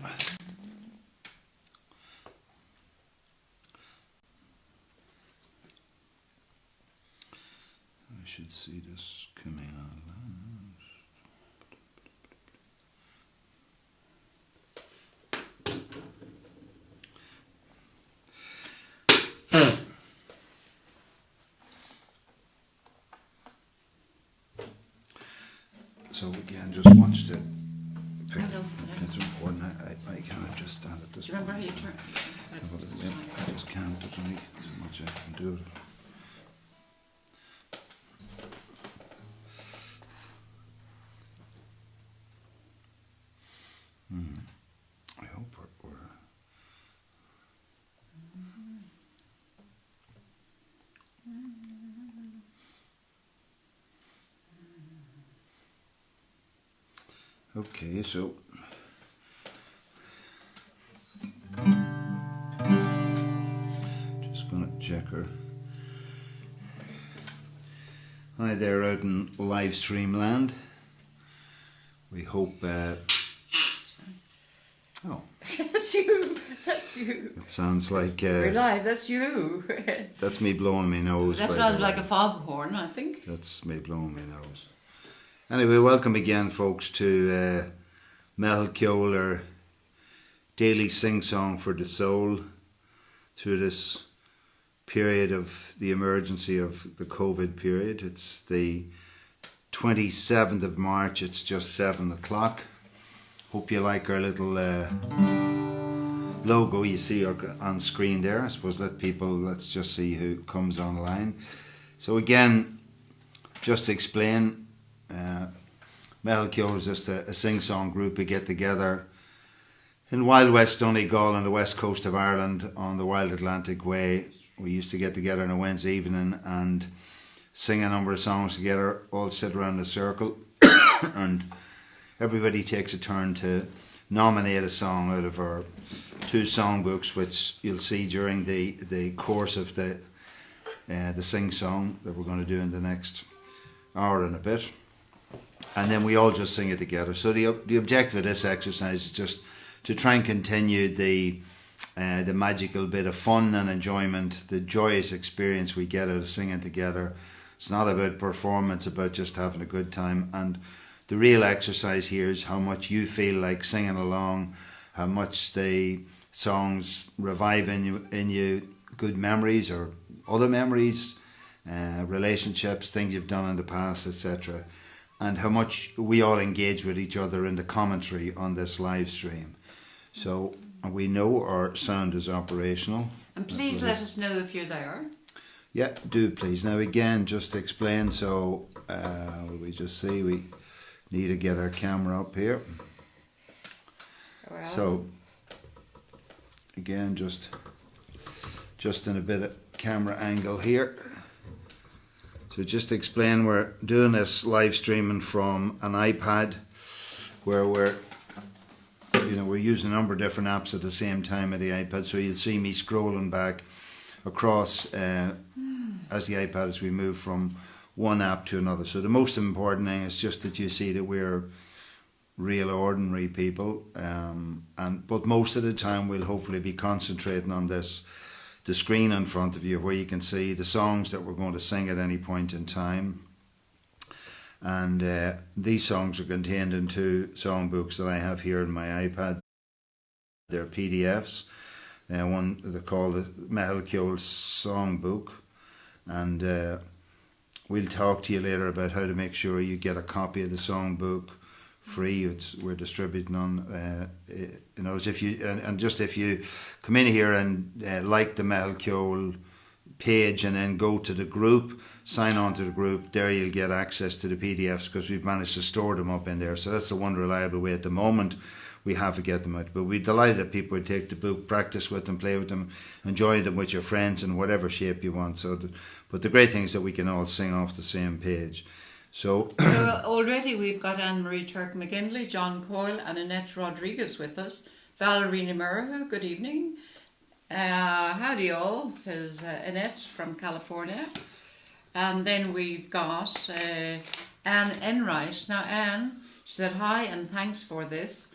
I should see this coming out. So again, just watch the picture. It's important. I can't just stand at this point. Remember how you turn? I just can't. There's only so much I can do. I hope we're okay, so just gonna check her. Hi there out in live stream land. We hope oh. That's you. That's you. It sounds like We're live. That's you. that's me blowing my nose. That sounds like a foghorn, I think. That's me blowing my nose. Anyway, welcome again, folks, to Mel Keolar Daily Sing Song for the Soul through this period of the emergency of the COVID period. It's the 27th of March. It's just 7 o'clock. Hope you like our little logo you see on screen there. I suppose let's just see who comes online. So again, just to explain, Mel Keolar is just a sing-song group. We get together in Wild West Donegal on the west coast of Ireland on the Wild Atlantic Way. We used to get together on a Wednesday evening and sing a number of songs together, all sit around a circle and everybody takes a turn to nominate a song out of our 2 songbooks, which you'll see during the course of the sing-song that we're going to do in the next hour and a bit. And then we all just sing it together. So the objective of this exercise is just to try and continue the magical bit of fun and enjoyment, the joyous experience we get out of singing together. It's not about performance, it's about just having a good time. And the real exercise here is how much you feel like singing along, how much the songs revive in you good memories or other memories, relationships, things you've done in the past, etc. And how much we all engage with each other in the commentary on this live stream. So we know our sound is operational. And please let us know if you're there. Yeah, do please. Now again, just to explain, so we just see we need to get our camera up here. Well. So again, just in a bit of camera angle here. So just to explain, we're doing this live streaming from an iPad where we're using a number of different apps at the same time of the iPad. So you'll see me scrolling back across as the iPad as we move from one app to another. So the most important thing is just that you see that we're real ordinary people, but most of the time we'll hopefully be concentrating on the screen in front of you where you can see the songs that we're going to sing at any point in time. And these songs are contained in 2 songbooks that I have here in my iPad. They're PDFs. One they're called the Mel Keolar Songbook, and we'll talk to you later about how to make sure you get a copy of the songbook free. We're distributing on if you come in here and like the Mel Keolar page and then go to the group, sign on to the group, there you'll get access to the PDFs because we've managed to store them up in there. So that's the one reliable way at the moment we have to get them out. But we're delighted that people would take the book, practice with them, play with them, enjoy them with your friends in whatever shape you want. But the great thing is that we can all sing off the same page. So already we've got Anne-Marie Turk-McGinley, John Coyle and Annette Rodriguez with us. Valerina Murrahu, good evening. Howdy all, says Annette from California. And then we've got Anne Enright. Now Anne, she said hi and thanks for this.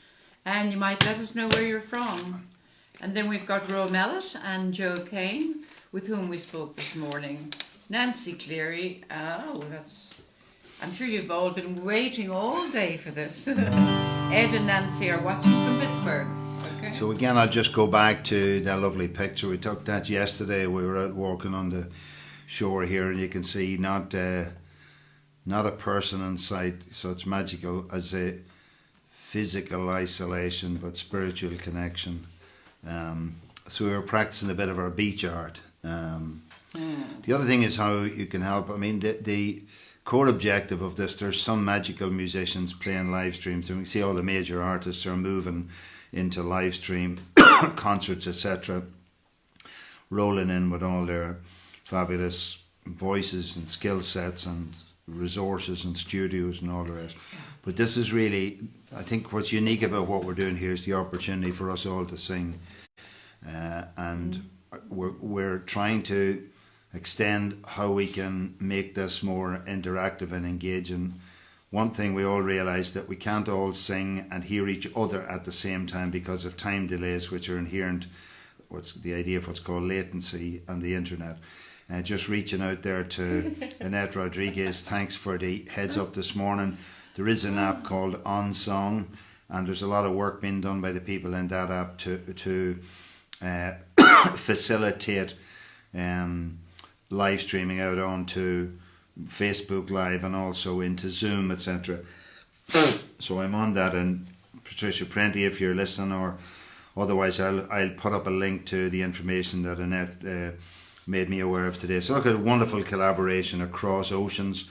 And you might let us know where you're from. And then we've got Ro Mellett and Joe Kane, with whom we spoke this morning. Nancy Cleary. I'm sure you've all been waiting all day for this. Ed and Nancy are watching from Pittsburgh. Okay. So again, I'll just go back to that lovely picture. We took that yesterday. We were out walking on the shore here, and you can see not a person in sight, such magical as a physical isolation, but spiritual connection. So we were practicing a bit of our beach art. The other thing is how you can help. I mean, the core objective of this, there's some magical musicians playing live streams, and we see all the major artists are moving into live stream concerts, etc., rolling in with all their fabulous voices and skill sets and resources and studios and all the rest. But this is really, I think what's unique about what we're doing here is the opportunity for us all to sing, and we're trying to extend how we can make this more interactive and engaging. One thing we all realise that we can't all sing and hear each other at the same time because of time delays, which are inherent. What's the idea of what's called latency on the internet? Just reaching out there to Annette Rodriguez. Thanks for the heads up this morning. There is an app called OnSong, and there's a lot of work being done by the people in that app to facilitate live streaming out onto Facebook Live and also into Zoom, etc. So I'm on that, and Patricia Prenti, if you're listening, or otherwise I'll put up a link to the information that Annette made me aware of today. So look at a wonderful collaboration across oceans.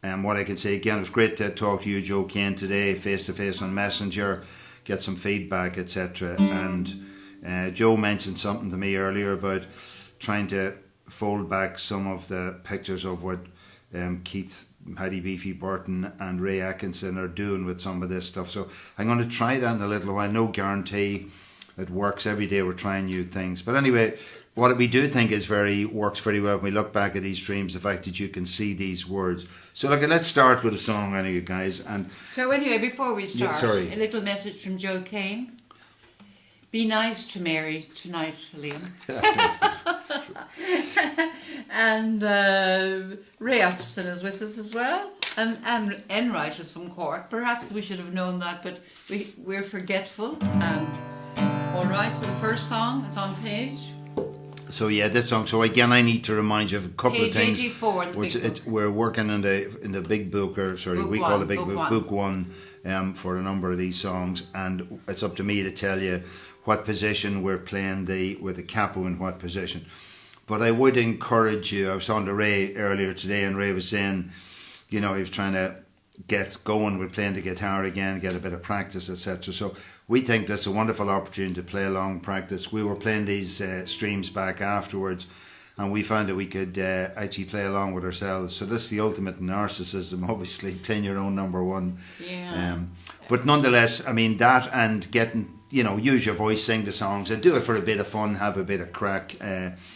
And what I can say again, it was great to talk to you, Joe Kane, today, face to face on Messenger, get some feedback, etc. And Joe mentioned something to me earlier about trying to fold back some of the pictures of what Keith, Paddy Beefy Burton and Ray Atkinson are doing with some of this stuff. So I'm going to try that in a little while. No guarantee it works. Every day we're trying new things. But anyway, what we do think works very well when we look back at these streams, the fact that you can see these words. So look, let's start with a song, anyway, guys. And so anyway, before we start, a little message from Joe Kane. Be nice to Mary tonight, Liam. And Ray Atchison is with us as well, and Enright is from Cork. Perhaps we should have known that, but we're forgetful. And all right, so the first song is on page. So yeah, this song. So again, I need to remind you of a couple of things. Page 84 in the big book. We're working in the big book, or sorry, book we one, call it big book book, one. book one, for a number of these songs, and it's up to me to tell you what position we're playing with the capo in what position. But I would encourage you. I was on to Ray earlier today, and Ray was saying, he was trying to get going with playing the guitar again, get a bit of practice, etc. So we think this is a wonderful opportunity to play along, practice. We were playing these streams back afterwards, and we found that we could actually play along with ourselves. So this is the ultimate narcissism, obviously, playing your own number one. Yeah. But nonetheless, I mean, that and getting, use your voice, sing the songs, and do it for a bit of fun, have a bit of crack.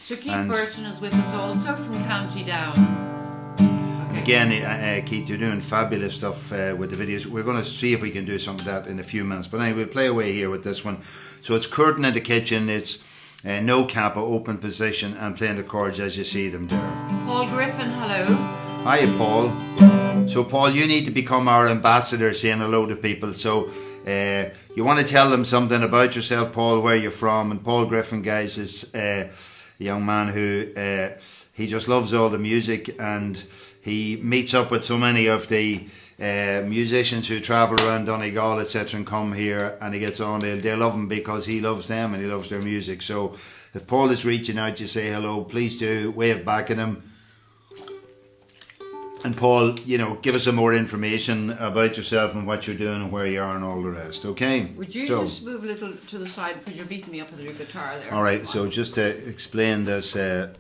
So Keith Burton is with us also from County Down. Okay. Again, Keith, you're doing fabulous stuff with the videos. We're going to see if we can do some of that in a few minutes. But anyway, we'll play away here with this one. So it's Curtain in the Kitchen. It's no capo, open position, and playing the chords as you see them there. Paul Griffin, hello. Hiya, Paul. So, Paul, you need to become our ambassador, saying hello to people. So, you want to tell them something about yourself, Paul, where you're from. And Paul Griffin, guys, is a young man who he just loves all the music, and he meets up with so many of the musicians who travel around Donegal, etc., and come here, and he gets on. They love him because he loves them and he loves their music. So, if Paul is reaching out to say hello, please do wave back at him. And Paul, give us some more information about yourself and what you're doing and where you are and all the rest, okay? Would you just move a little to the side because you're beating me up with your guitar there. All right, so just to explain this, as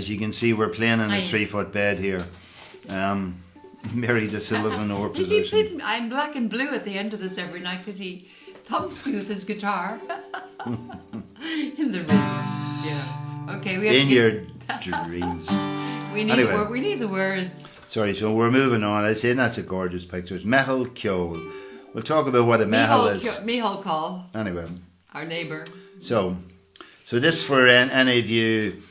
you can see, we're playing in a 3-foot bed here. Mary DeSilva, over He keeps position. hitting me. I'm black and blue at the end of this every night because he thumps me with his guitar. In the ribs. Yeah. Okay, we have In to your dreams. We need Anyway. we need the words. Sorry, so we're moving on. I say that's a gorgeous picture. It's Metal Kjol we'll talk about what a mehel is. Mihal call, Anyway, our neighbour. so this for any of you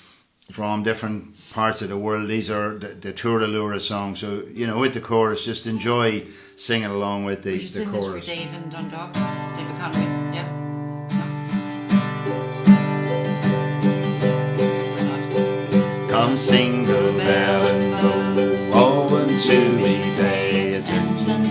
from different parts of the world. These are the Turalura songs. So, you know, with the chorus, just enjoy singing along with We the should sing chorus. this for Dave in Dundalk. Dave Economy, yeah. Come single bell and bow, oh, and to me pay attention.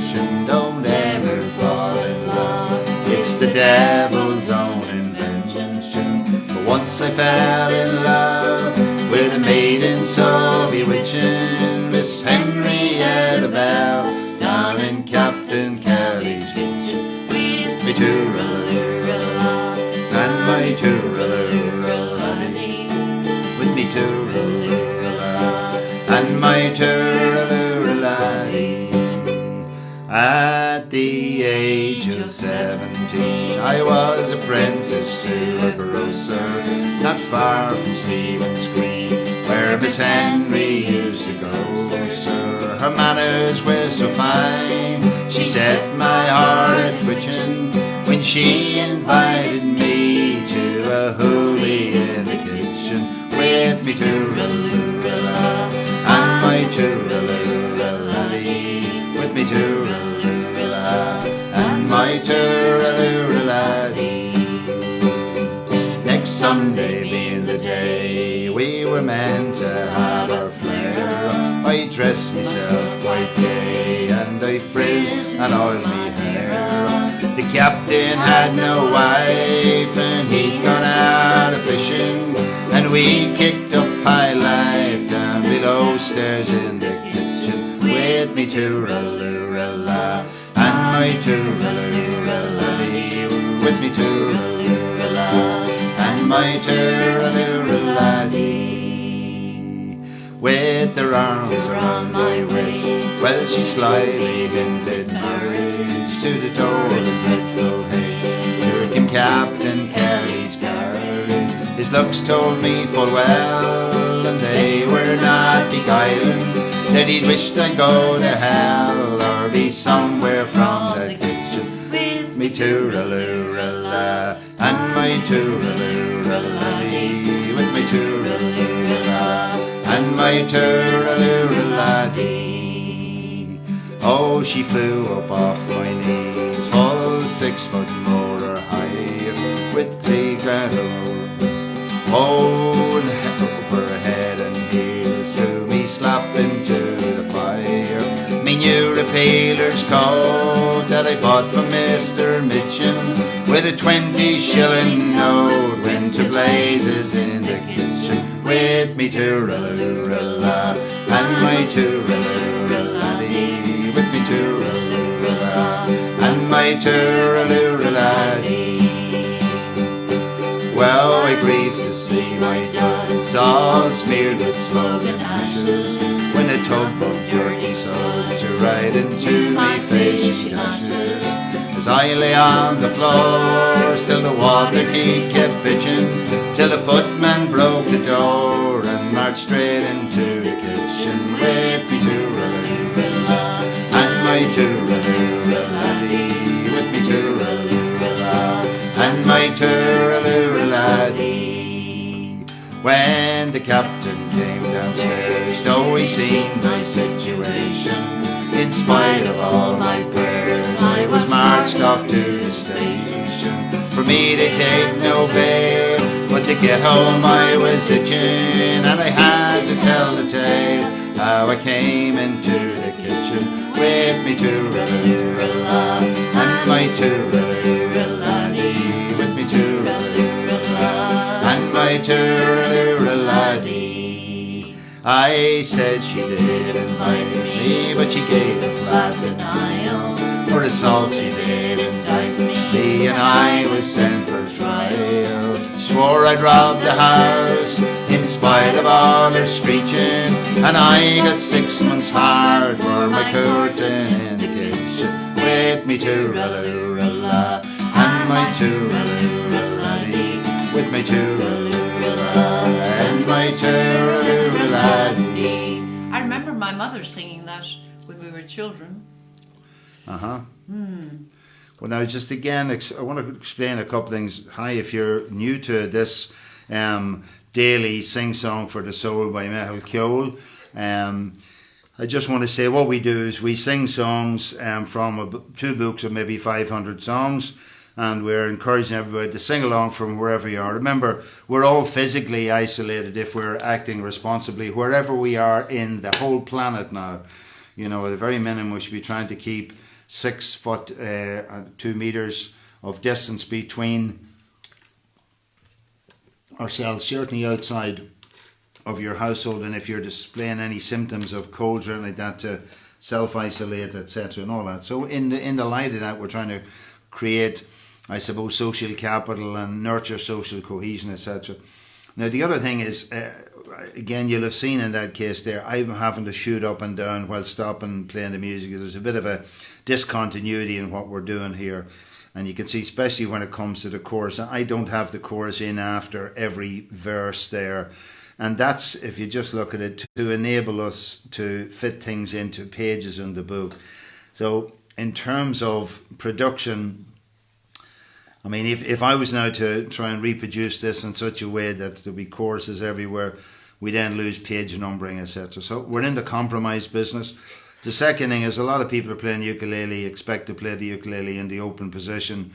Don't ever fall in love. It's the devil's own invention. But once I fell in love with a maiden so bewitching, Miss Henrietta Bell, down in Captain Kelly's kitchen. With me tooraloo-la, and my tooraloo-la-dee. With me tooraloo-la, and my tooraloo-la-dee. At the age of 17, I was apprenticed to a grocer, not far from Stephen's Green, where Miss Henry used to go, sir. Her manners were so fine, she set my heart a-twitching when she invited me to a hoolie in the kitchen. With me tooraloo-la, and my tooraloo-la-dee. With me tooraloo-la, and my tooraloo-la-dee. Next Sunday being the day we were meant to have our flair, I dressed myself quite gay, and I frizzed and oiled me hair. The captain had no wife, and he'd gone out a fishing, and we kicked up high life down below stairs in the kitchen. With me tooraloo-la, and my tooraloo-la-dee. With me tooraloo-la, and my tooraloo-la-dee. With her arms around my waist, well, she slyly hinted marriage to the door in dreadful haste. Here came Captain Kelly's carriage. His looks told me full well, and they were not beguiling, that he'd wished I'd go to hell or be somewhere from the kitchen. With me tooraloo-la, and my tooraloo-la-dee. With me tooraloo-la, and my tooraloo-la-dee. Oh, she flew up off my knees, full 6 foot more or higher, with big rattle. Oh, and over head and heels, threw me slap into the fire. Me new repealer's coat that I bought from Mr. Mitchin, with a 20-shilling note, went to blazes in the kitchen. With me tooraloo-la, and my tooraloo-la-dee. With me tooraloo-la, and my tooraloo-la-dee. Well, I grieved to see my guts all smeared with smoke and ashes, when a tub of dirty suds right into my face she dashes. As I lay on the floor, still the water key kept bitching, till the footman broke the door and marched straight into the kitchen. With me tooraloo-la, and my tooraloo-la-dee. With me tooraloo-la, and my tooraloo-la-dee. When the captain came downstairs, though he seen my situation, in spite of all my prayers, I was marched off to the station. For me they take no bail, but to get home I was itching, and I had to tell the tale how I came into the kitchen. With me tooraloo-la, and my tooraloo-la-dee. With me tooraloo-la, and my tooraloo-la-dee. I said she did invite me, but she gave a flat denial. For assault she did indict me, and I was sent for trial. Swore I'd robbed the house in spite of all her screeching, and I got 6 months hard for my curtain in the kitchen. With me tooraloo-la, and my tooraloo-la-dee. With me tooraloo-la, and my tooraloo-la-dee. I remember my mother singing that when we were children. Uh-huh. Well, now just again, I want to explain a couple things. Hi, if you're new to this daily sing song for the soul by Mehal Keoghl, I just want to say what we do is we sing songs from 2 books of maybe 500 songs, and we're encouraging everybody to sing along from wherever you are. Remember, we're all physically isolated if we're acting responsibly, wherever we are in the whole planet now. You know, at the very minimum, we should be trying to keep 6 foot, 2 meters of distance between ourselves, certainly outside of your household, and if you're displaying any symptoms of cold or anything like that, to self-isolate, etc., and all that. So in the light of that, we're trying to create, I suppose, social capital and nurture social cohesion, etc. Now, the other thing is, again, you'll have seen in that case there, I'm having to shoot up and down while stopping playing the music. There's a bit of a discontinuity in what we're doing here. And you can see, especially when it comes to the chorus, I don't have the chorus in after every verse there. And that's, if you just look at it, to enable us to fit things into pages in the book. So in terms of production, I mean, if I was now to try and reproduce this in such a way that there'll be choruses everywhere, we then lose page numbering, etc. So we're in the compromise business. The second thing is, a lot of people are playing ukulele, expect to play the ukulele in the open position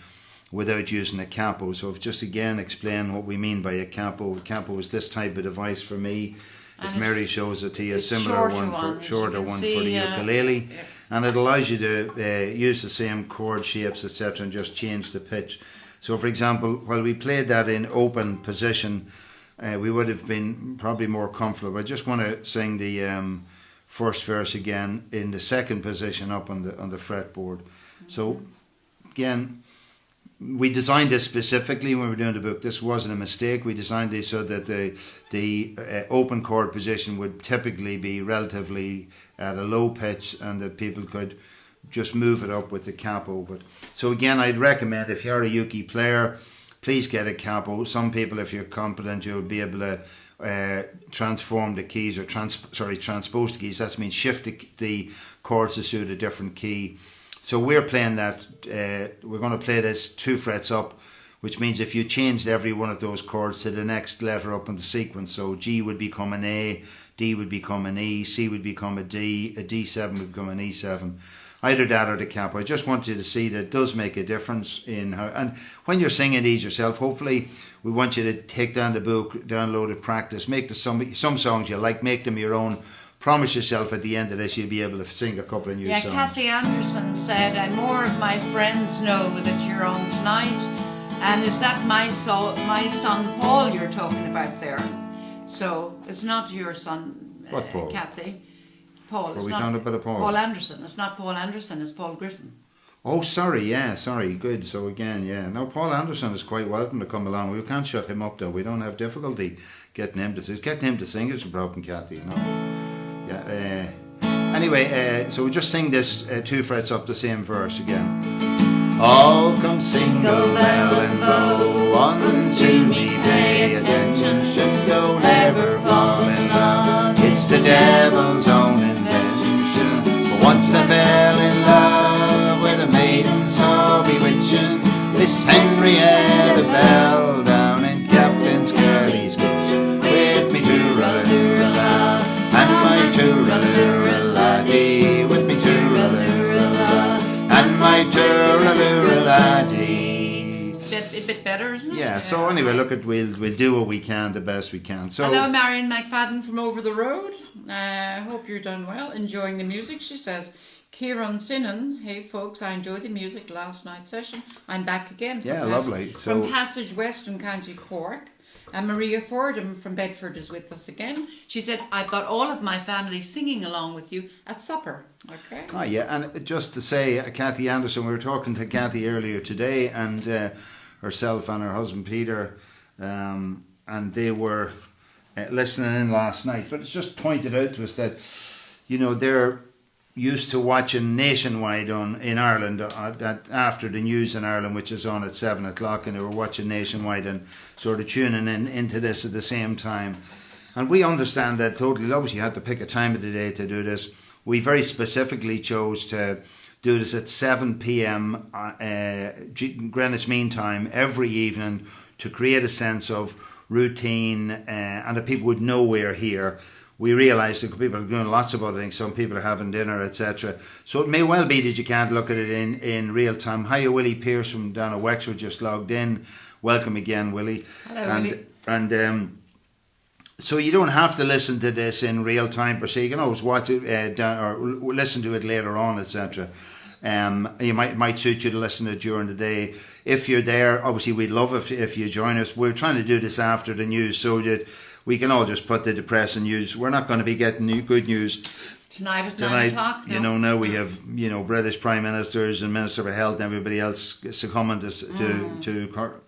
without using a capo. So just again explain what we mean by a capo. A capo is this type of device for me. If Mary shows it to you, a similar one, shorter one for the ukulele. Yeah. And it allows you to use the same chord shapes, etc., and just change the pitch. So for example, while we played that in open position, we would have been probably more comfortable. I just want to sing the first verse again in the second position up on the fretboard. Mm-hmm. So again, we designed this specifically when we were doing the book. This wasn't a mistake. We designed this so that the open chord position would typically be relatively at a low pitch, and that people could just move it up with the capo. But so again, I'd recommend, if you're a uke player, please get a capo. Some people, if you're competent, you'll be able to transform the keys, or transpose the keys. That means shift the chords to suit a different key. So we're playing that, we're going to play this 2 frets up, which means if you changed every one of those chords to the next letter up in the sequence, so G would become an A, D would become an E, C would become a D, a D7 would become an E7. Either that or the capo. I just want you to see that it does make a difference in how, and when you're singing these yourself, hopefully we want you to take down the book, download it, practice, make some songs you like, make them your own. Promise yourself at the end of this you'll be able to sing a couple of new songs. Kathy Anderson said, more of my friends know that you're on tonight. And is that my son Paul you're talking about there? So it's not your son, what Paul? Kathy. Paul. Are we talking about a Paul? Paul Anderson. It's not Paul Anderson, it's Paul Griffin. Oh, sorry, good. So again, no, Paul Anderson is quite welcome to come along. We can't shut him up though. We don't have difficulty getting him to sing. Getting him to sing is a problem, Kathy, you know. Yeah. Anyway, so we just sing this 2 frets up the same verse again. All come single, bell and bow, unto me pay attention. Should go never fall in love. It's the devil's own invention. For once I fell in love with a maiden so bewitching, Miss Henrietta Bell down in Captain's Curly's kitchen. With me tooraloo-la, and my tooraloo-la-dee, with me tooraloo-la, and my tooraloo-la-dee. A bit better, isn't it? Yeah, so anyway, look, we'll do what we can, the best we can. So, hello, Marion McFadden from over the road. Hope you're done well, enjoying the music, she says. Kieran Sinan, hey folks, I enjoyed the music last night's session. I'm back again. Lovely. So, from Passage West in County Cork. And Maria Fordham from Bedford is with us again. She said, I've got all of my family singing along with you at supper. Okay. Oh, yeah, and just to say, Kathy Anderson, we were talking to Kathy earlier today, and herself and her husband Peter, and they were listening in last night. But it's just pointed out to us that, you know, they're used to watching Nationwide in Ireland after the news in Ireland, which is on at 7 o'clock, and they were watching Nationwide and sort of tuning into this at the same time. And we understand that totally. Obviously you had to pick a time of the day to do this. We very specifically chose to do this at 7 p.m. Greenwich Mean Time every evening to create a sense of routine and that people would know we're here. We realise that people are doing lots of other things. Some people are having dinner, etc. So it may well be that you can't look at it in real time. Hiya, Willie Pearce from down at Wexford just logged in. Welcome again, Willie. Hello, Willie. And so you don't have to listen to this in real time per se. You can always watch it or listen to it later on, etc. You might suit you to listen to it during the day. If you're there, obviously we'd love if you join us. We're trying to do this after the news so that we can all just put the depressing news. We're not going to be getting good news Tonight at 9 o'clock. No. You know, now we have British Prime Ministers and Minister for Health and everybody else succumbing to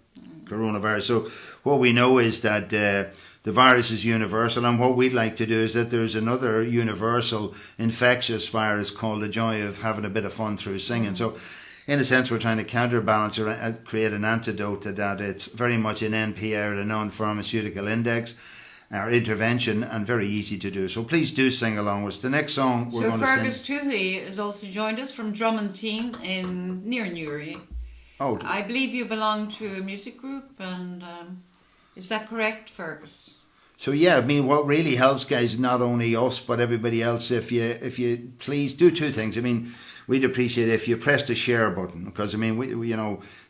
coronavirus. So what we know is that the virus is universal, and what we'd like to do is that there's another universal infectious virus called the joy of having a bit of fun through singing. So in a sense, we're trying to counterbalance or create an antidote to that. It's very much an NPR, the non-pharmaceutical index, our intervention, and very easy to do. So please do sing along with us. The next song we're going to sing. So Fergus Toohey has also joined us from Drummondine near Newry. Oh, I believe you belong to a music group, and is that correct, Fergus? So yeah, I mean, what really helps, guys, not only us but everybody else. If you please do two things. I mean, we'd appreciate if you press the share button, because I mean, we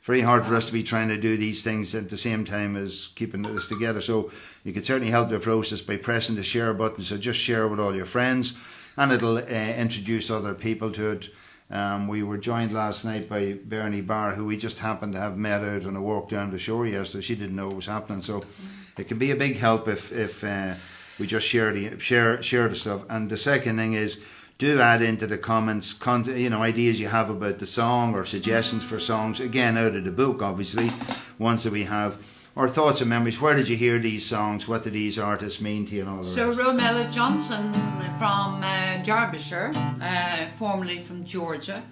very hard for us to be trying to do these things at the same time as keeping this together. So you can certainly help the process by pressing the share button. So just share with all your friends, and it'll introduce other people to it. We were joined last night by Bernie Barr, who we just happened to have met out on a walk down the shore yesterday. She didn't know what was happening, so it can be a big help if we just share the stuff. And the second thing is, do add into the comments ideas you have about the song or suggestions for songs, again out of the book obviously, ones that we have, or thoughts and memories. Where did you hear these songs? What do these artists mean to you? And all the So rest. Romella Johnson from Derbyshire, formerly from Georgia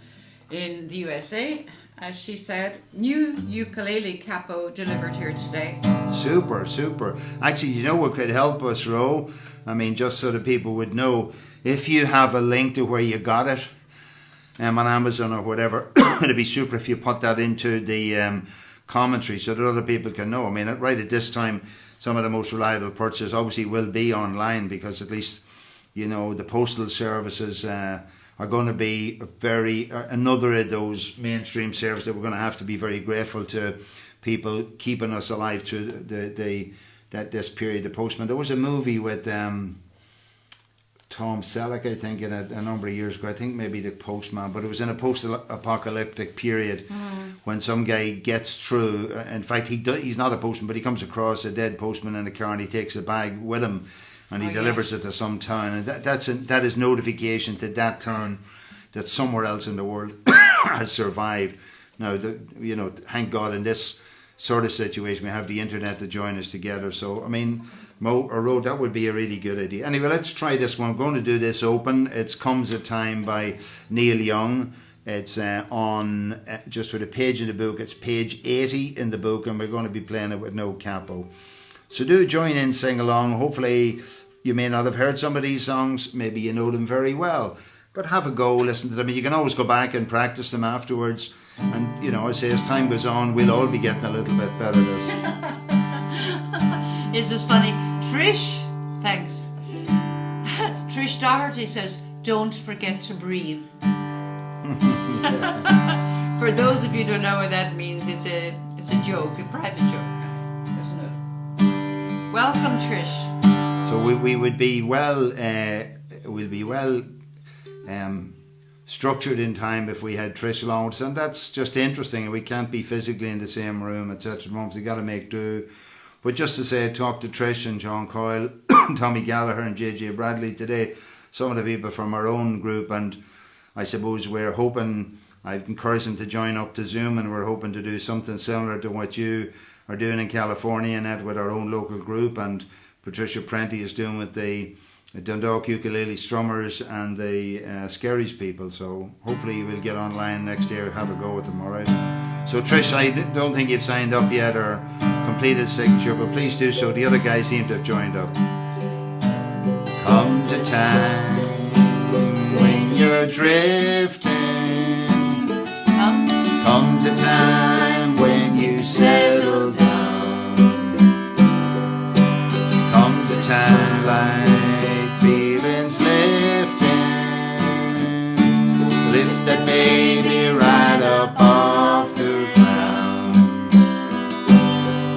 in the USA, as she said, new ukulele capo delivered here today. Super. Actually, what could help us, Ro? I mean, just so that people would know, if you have a link to where you got it on Amazon or whatever, it'd be super if you put that into the commentary so that other people can know. I mean, right at this time, some of the most reliable purchases obviously will be online, because at least, the postal services are going to be another of those mainstream services that we're going to have to be very grateful to people keeping us alive through this period. The postman. There was a movie with Tom Selleck, I think, in a number of years ago. I think maybe The Postman, but it was in a post-apocalyptic period when some guy gets through. In fact, he's not a postman, but he comes across a dead postman in a car, and he takes a bag with him, and he delivers it to some town. And that is notification to that town that somewhere else in the world has survived. Now, thank God in this sort of situation we have the internet to join us together. So, I mean, Mo or Ro, that would be a really good idea. Anyway, let's try this one. I'm going to do this open. It Comes a Time by Neil Young. It's on, just for the page in the book, it's page 80 in the book, and we're going to be playing it with no capo. So do join in, sing along. Hopefully you may not have heard some of these songs. Maybe you know them very well. But have a go, listen to them. You can always go back and practice them afterwards. And, I say as time goes on, we'll all be getting a little bit better at this. Is this funny? Trish, thanks. Trish Doherty says, don't forget to breathe. For those of you who don't know what that means, it's a joke, a private joke, isn't it? Welcome, Trish. So we would be well, structured in time if we had Trish along with us, and that's just interesting. We can't be physically in the same room, etc. We got to make do. But just to say, I talked to Trish and John Coyle, Tommy Gallagher and JJ Bradley today, some of the people from our own group, and I suppose we're hoping, I've encouraged them to join up to Zoom, and we're hoping to do something similar to what you are doing in California, and that with our own local group, and Patricia Prenti is doing with the Dundalk Ukulele Strummers and the Scaries people. So hopefully we'll get online next year, have a go with them, alright? So Trish, I don't think you've signed up yet or completed signature, but please do so. The other guys seem to have joined up. Comes a time when you're drifting Comes a time when you settle down. Comes a time like feelings lifting. Lift that baby right up off the ground.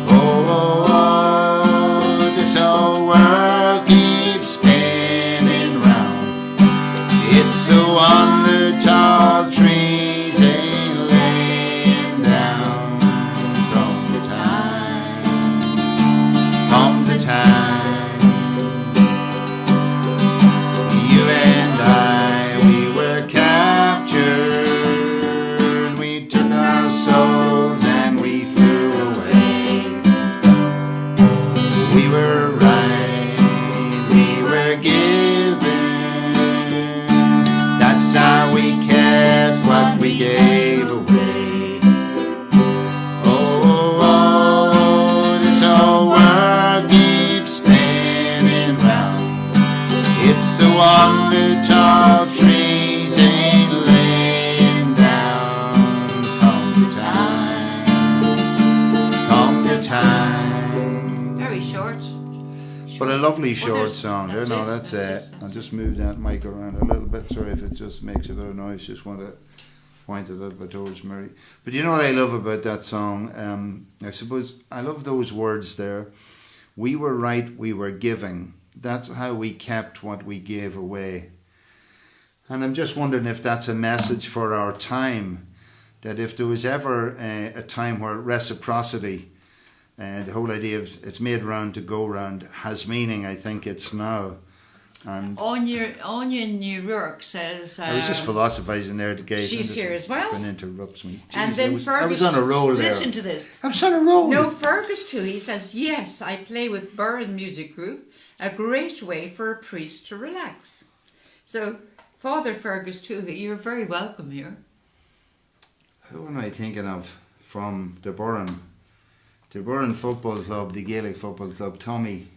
Oh, oh, oh, this whole world keeps spinning round. It's so under tall trees ain't laying down. Comes the time, comes the time. You and I, we were captured. We took our souls and we flew away. We were right, we were given. That's how we kept what we gave away. Oh, oh, oh, this whole world keeps spinning round. It's so under tall trees ain't laying down. Come the time, come the time. Very short. But a lovely Well, short there's- song there. that's No, it, that's that's it. it, I'll that's just move that mic around a little bit. Sorry if it just makes a little noise. Just want to point a little bit towards Mary. But you know what I love about that song? I suppose I love those words there. We were right, we were giving. That's how we kept what we gave away. And I'm just wondering if that's a message for our time. That if there was ever a time where reciprocity, the whole idea of it's made round to go round, has meaning, I think it's now. And Anya New York says. I was just philosophizing there to Gate. She's here as well. Interrupts me. And Jeez, then I was Fergus. on a roll there. Listen to this. I was on a roll. No, Fergus too. He says, yes, I play with Burren Music Group. A great way for a priest to relax. So, Father Fergus too, you're very welcome here. Who am I thinking of from the Burren? The Burren Football Club, the Gaelic Football Club, Tommy.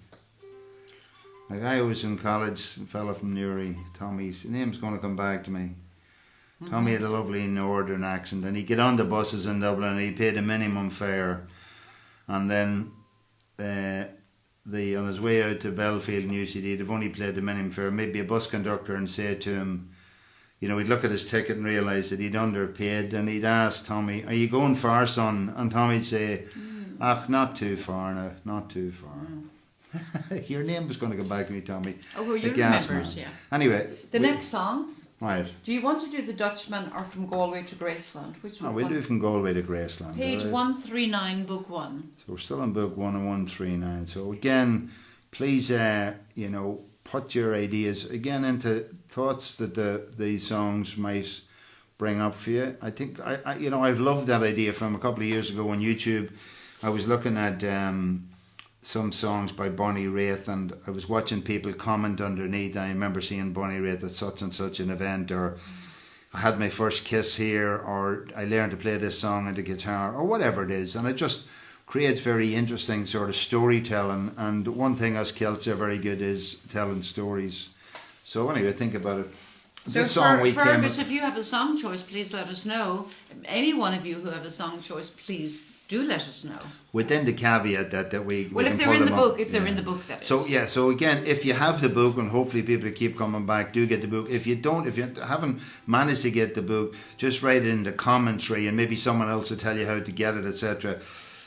A guy who was in college, a fella from Newry, Tommy's name's going to come back to me. Tommy had a lovely northern accent, and he'd get on the buses in Dublin and he paid a minimum fare. And then on his way out to Belfield and UCD, they've only played the minimum fare. Maybe a bus conductor and say to him, you know, he'd look at his ticket and realise that he'd underpaid, and he'd ask Tommy, are you going far, son? And Tommy'd say, ach, not too far now, not too far. Your name was going to come back to me, Tommy. Oh, well, you The gas remember, man. yeah. Anyway. The next song, Right. do you want to do The Dutchman or From Galway to Graceland? Which Oh, one? we'll do From Galway to Graceland. Page all right? 139, book 1. So we're still on book 10139. So again, please, you know, put your ideas again into thoughts that these songs might bring up for you. I think you know, I've loved that idea from a couple of years ago on YouTube. I was looking at some songs by Bonnie Raitt, and I was watching people comment underneath. I remember seeing Bonnie Raitt at such and such an event, or I had my first kiss here, or I learned to play this song on the guitar, or whatever it is, and it just creates very interesting sort of storytelling. And one thing us Celts are very good is telling stories. So anyway, think about it. This song we came. Fergus, if you have a song choice, please let us know. Any one of you who have a song choice, please do let us know. Within the caveat that we Well, can if they're pull in the them up. book, if they're in the book, that is. So yeah, so again, if you have the book, and hopefully people keep coming back, do get the book. If you don't, if you haven't managed to get the book, just write it in the commentary, and maybe someone else will tell you how to get it, etc.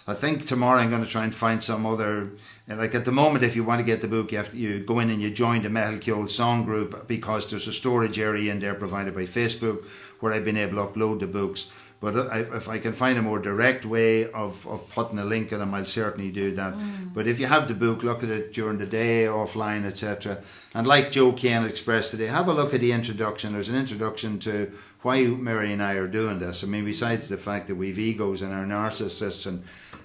I think tomorrow I'm going to try and find some other. Like at the moment, if you want to get the book, you go in and you join the Metal Kyold song group, because there's a storage area in there provided by Facebook where I've been able to upload the books. But if I can find a more direct way of putting a link in them, I'll certainly do that. But if you have the book, look at it during the day, offline, etc. And like Joe Kane expressed today, have a look at the introduction. There's an introduction to why Mary and I are doing this. I mean, besides the fact that we've egos and are narcissists, and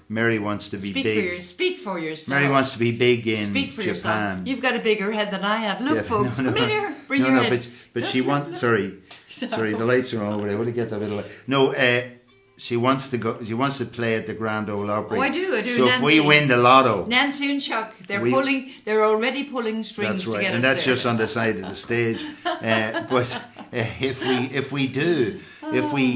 Mary wants to be big. Speak for yourself. Mary wants to be big in Speak for Japan. yourself. You've got a bigger head than I have. Look, Yeah, folks, come in here. Bring your head. but she wants. Sorry, the lights are on over there. Will you get that little light? No, she wants to go. She wants to play at the Grand Ole Opry. Oh, I do. So if we win the lotto, Nancy and Chuck, they're already pulling strings. that's right, to get and us that's there. just on the side of the stage. But if we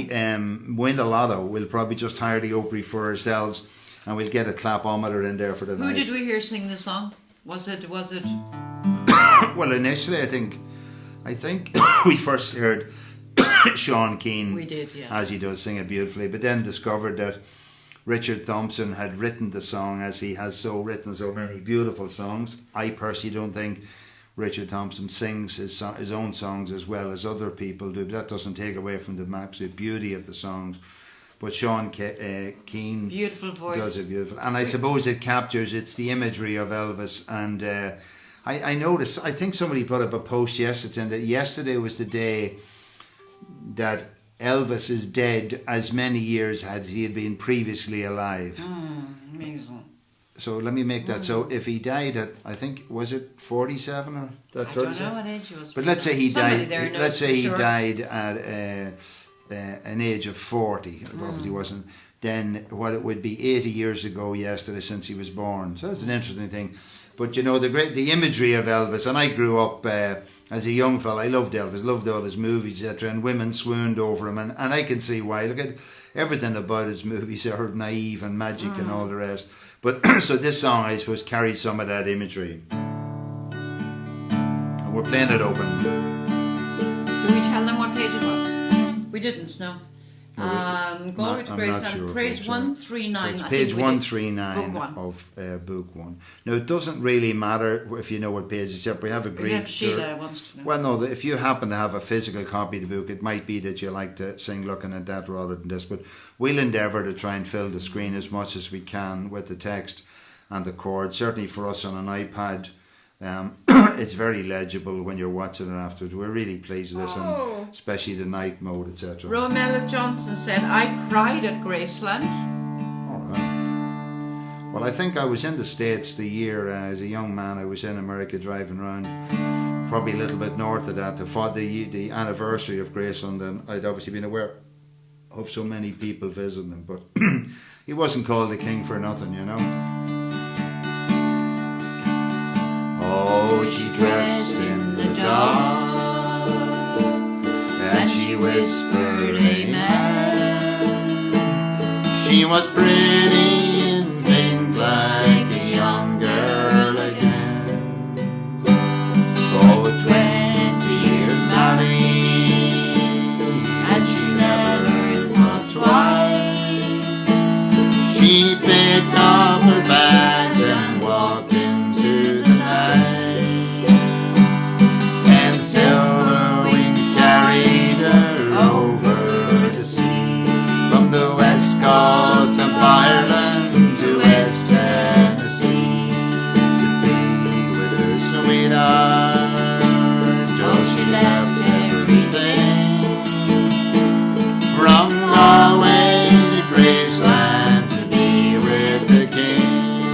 win the lotto, we'll probably just hire the Opry for ourselves, and we'll get a clapometer in there for the Who night. did we hear sing the song? Was it? Well, initially, I think we first heard Sean Keane. We did, yeah. As he does, sing it beautifully. But then discovered that Richard Thompson had written the song, as he has written so many beautiful songs. I personally don't think Richard Thompson sings his own songs as well as other people do. But that doesn't take away from the absolute beauty of the songs. But Sean Keane, Beautiful voice. does it beautiful, and I suppose it's the imagery of Elvis. And I noticed, I think somebody put up a post yesterday saying that yesterday was the day that Elvis is dead as many years as he had been previously alive. Amazing. So let me make that. So if he died at, I think, was it 47 or that? I don't know what age he was. But let's say he Somebody died. there knows Let's say for he sure. died at an age of 40. Obviously, wasn't. Then what it would be 80 years ago yesterday since he was born. So that's an interesting thing. But you know the imagery of Elvis, and I grew up as a young fella. I loved Elvis, loved all his movies, etc. And women swooned over him, and I can see why. Look at everything about his movies are naive and magic and all the rest. But so this song, I suppose, carries some of that imagery. And we're playing it open. Did we tell them what page it was? We didn't, no. Galway to I'm Grace not and sure. page 139. So it's I page think we did. 139 Book one. of book one. Now it doesn't really matter if you know what page it's up. We have agreed. Yeah, Sheila wants to know. Well, no, if you happen to have a physical copy of the book, it might be that you like to sing looking at that rather than this. But we'll endeavour to try and fill the screen as much as we can with the text and the chords. Certainly for us on an iPad, it's very legible when you're watching it afterwards. We're really pleased with this, and especially the night mode, etc. Romella Johnson said, I cried at Graceland. All right. Well, I think I was in the States the year as a young man. I was in America driving around, probably a little bit north of that, for the anniversary of Graceland, and I'd obviously been aware of so many people visiting him, but he wasn't called the king for nothing, you know. Oh, she dressed in the dark, and she whispered amen. She was pretty in pink like a young girl again. Oh, 20 years married, and she never thought twice. She picked up her bags and walked into the night, and silver wings carried her over the sea, from the west coast of Ireland to West Tennessee, to be with her sweetheart. Oh, she left everything, from Galway to Graceland, to be with the king.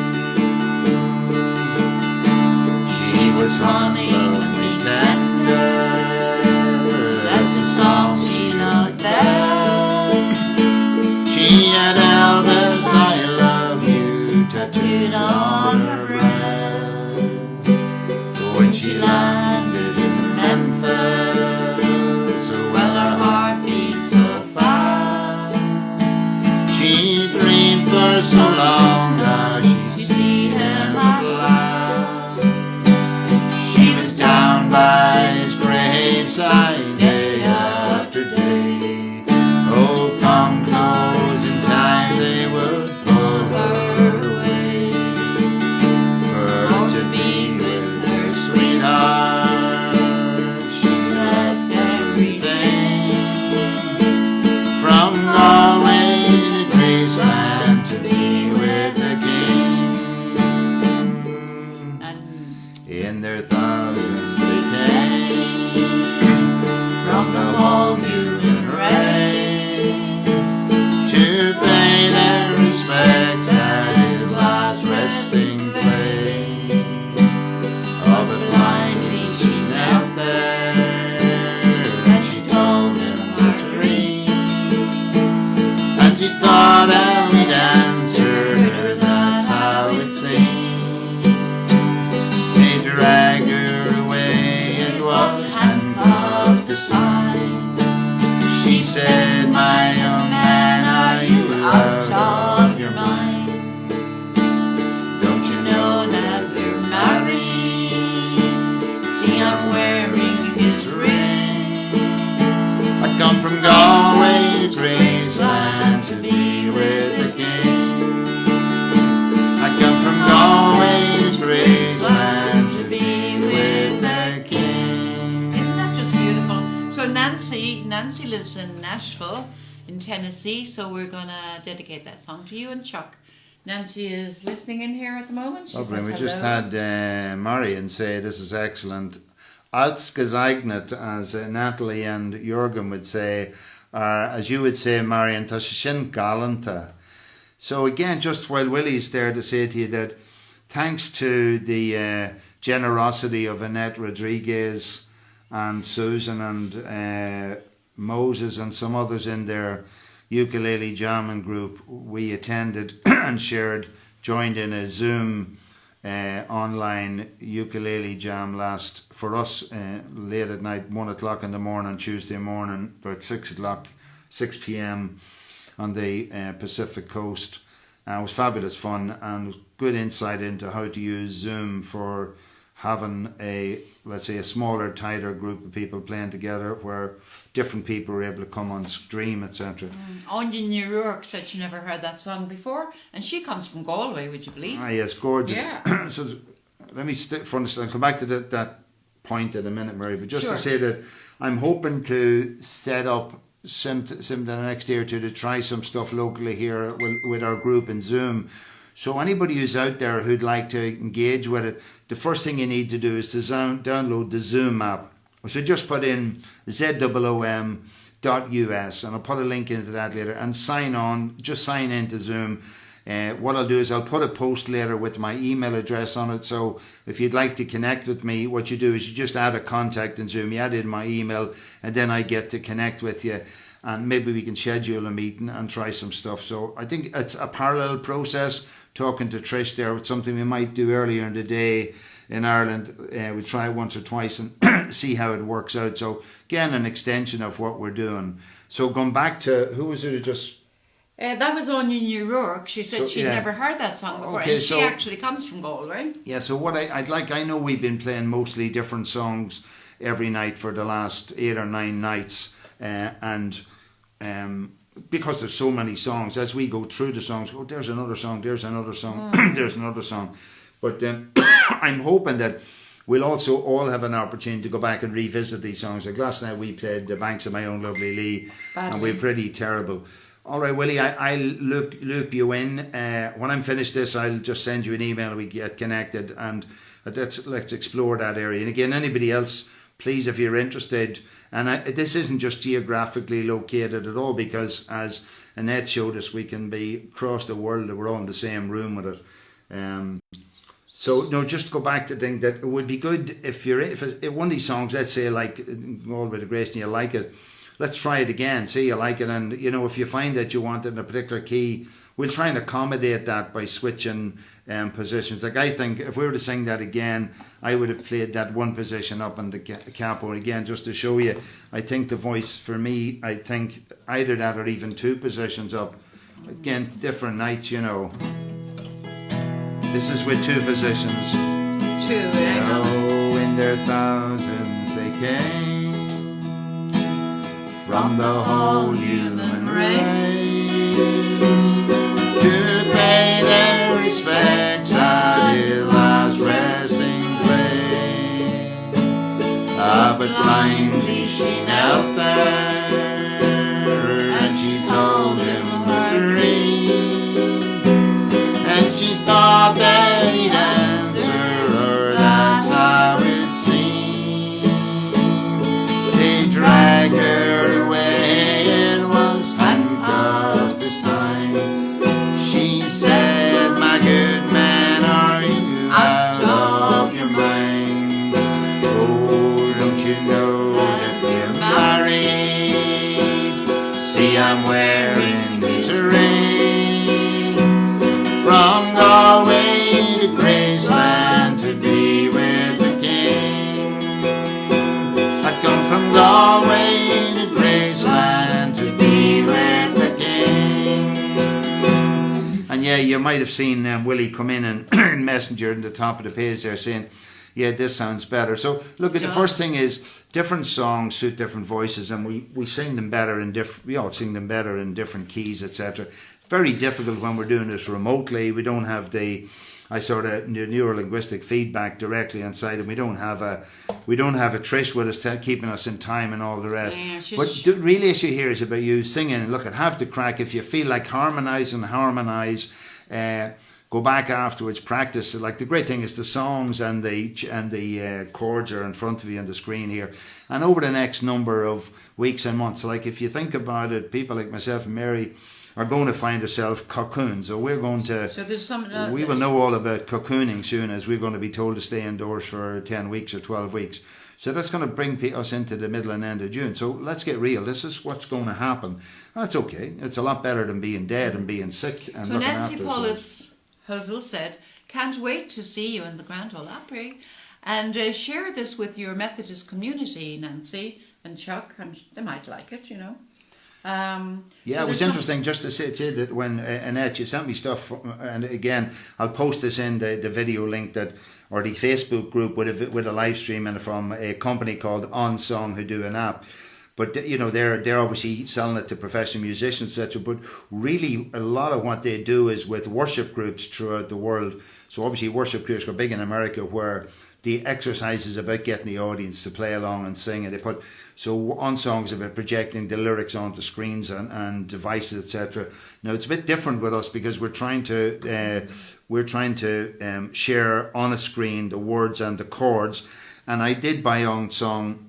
to Graceland to be with the King. I come from Galway to Graceland to be with the King. Isn't that just beautiful? So Nancy lives in Nashville, in Tennessee, so we're going to dedicate that song to you and Chuck. Nancy is listening in here at the moment. She Lovely. says We hello. just had Marion say this is excellent. Ausgezeichnet, as Natalie and Jürgen would say, as you would say, Marion, tá sin galanta. So again, just while Willie's there to say to you that thanks to the generosity of Annette Rodriguez and Susan and Moses and some others in their ukulele jamming group, we attended and joined in a Zoom online ukulele jam for us late at night, 1 o'clock in the morning on Tuesday morning, about 6 p.m. on the Pacific coast. It was fabulous fun and good insight into how to use Zoom for having a smaller, tighter group of people playing together where different people were able to come on stream, etc. Anya New York said she never heard that song before, and she comes from Galway, would you believe? Ah, yes, gorgeous. Yeah. So let me I'll come back to that point in a minute, Mary, but just Sure. to say that I'm hoping to set up some the next day or two to try some stuff locally here with our group in Zoom. So anybody who's out there who'd like to engage with it, the first thing you need to do is to download the Zoom app. So just put in ZOOM.us, and I'll put a link into that later, and sign on, just sign into Zoom. What I'll do is I'll put a post later with my email address on it, so if you'd like to connect with me, what you do is you just add a contact in Zoom, you add in my email, and then I get to connect with you, and maybe we can schedule a meeting and try some stuff. So I think it's a parallel process. Talking to Trish there, with something we might do earlier in the day in Ireland. We'll try it once or twice and see how it works out. So again, an extension of what we're doing. So going back to, who was it who just... that was Anya New York. She said she'd never heard that song before, Okay, and she actually comes from Galway. Yeah, so what I'd like, I know we've been playing mostly different songs every night for the last 8 or 9 nights, because there's so many songs, as we go through the songs, there's another song, there's another song, there's another song. But I'm hoping that we'll also all have an opportunity to go back and revisit these songs. Like last night we played The Banks of My Own Lovely Lee, and we're pretty terrible. All right, Willie, I'll loop you in. When I'm finished this, I'll just send you an email and we get connected, and let's explore that area. And again, anybody else, please, if you're interested, and this isn't just geographically located at all, because as Annette showed us, we can be across the world, we're all in the same room with it. So no, just go back to think that it would be good if one of these songs, let's say like All By The Grace, and you like it, let's try it again, see you like it, and if you find that you want it in a particular key, we'll try and accommodate that by switching positions. Like I think if we were to sing that again, I would have played that one position up in the capo again, just to show you. I think the voice for me, I think either that or even 2 positions up. Again, different nights, This is with 2 positions. 2, Oh, in their thousands they came from the whole human race to pay their respects at his last resting place. But blindly she knelt there, and she told him her dream, and she thought that he'd answer her. That's how it seemed. They dragged her away, it was handcuffs this time. She said, "My good man, are you out of your mind? Oh, don't you know that we're married? See, I'm wearing this ring from Galway to Graceland to be with the King. I come from Galway to Graceland to be with the King." And yeah, you might have seen Willie come in and Messenger in the top of the page there saying, yeah, this sounds better. So look, the first thing is different songs suit different voices, and we sing them better in different. We all sing them better in different keys, etc. Very difficult when we're doing this remotely. We don't have the neuro-linguistic feedback directly inside, and we don't have a Trish with us keeping us in time and all the rest. Yeah, but the real issue here is about you singing. And look, have the crack. If you feel like harmonise. Go back afterwards, practice. Like the great thing is the songs and the chords are in front of you on the screen here. And over the next number of weeks and months, like if you think about it, people like myself and Mary are going to find ourselves cocoons. So we're going to. So there's some. We will know all about cocooning soon, as we're going to be told to stay indoors for 10 weeks or 12 weeks. So that's going to bring us into the middle and end of June. So let's get real. This is what's going to happen. That's okay. It's a lot better than being dead and being sick and so looking Nancy after Paulus Huzzle said, "Can't wait to see you in the Grand Ole Opry, and share this with your Methodist community, Nancy and Chuck. They might like it, you know." Yeah, it was interesting just to say that when Annette, you sent me stuff, and again, I'll post this in the video link or the Facebook group with a live stream and from a company called On Song who do an app. But you know, they're obviously selling it to professional musicians, etc. But really, a lot of what they do is with worship groups throughout the world. So obviously, worship groups are big in America, where the exercise is about getting the audience to play along and sing. And On Song is about projecting the lyrics onto screens and devices, etc. Now it's a bit different with us because we're trying to share on a screen the words and the chords. And I did buy On Song.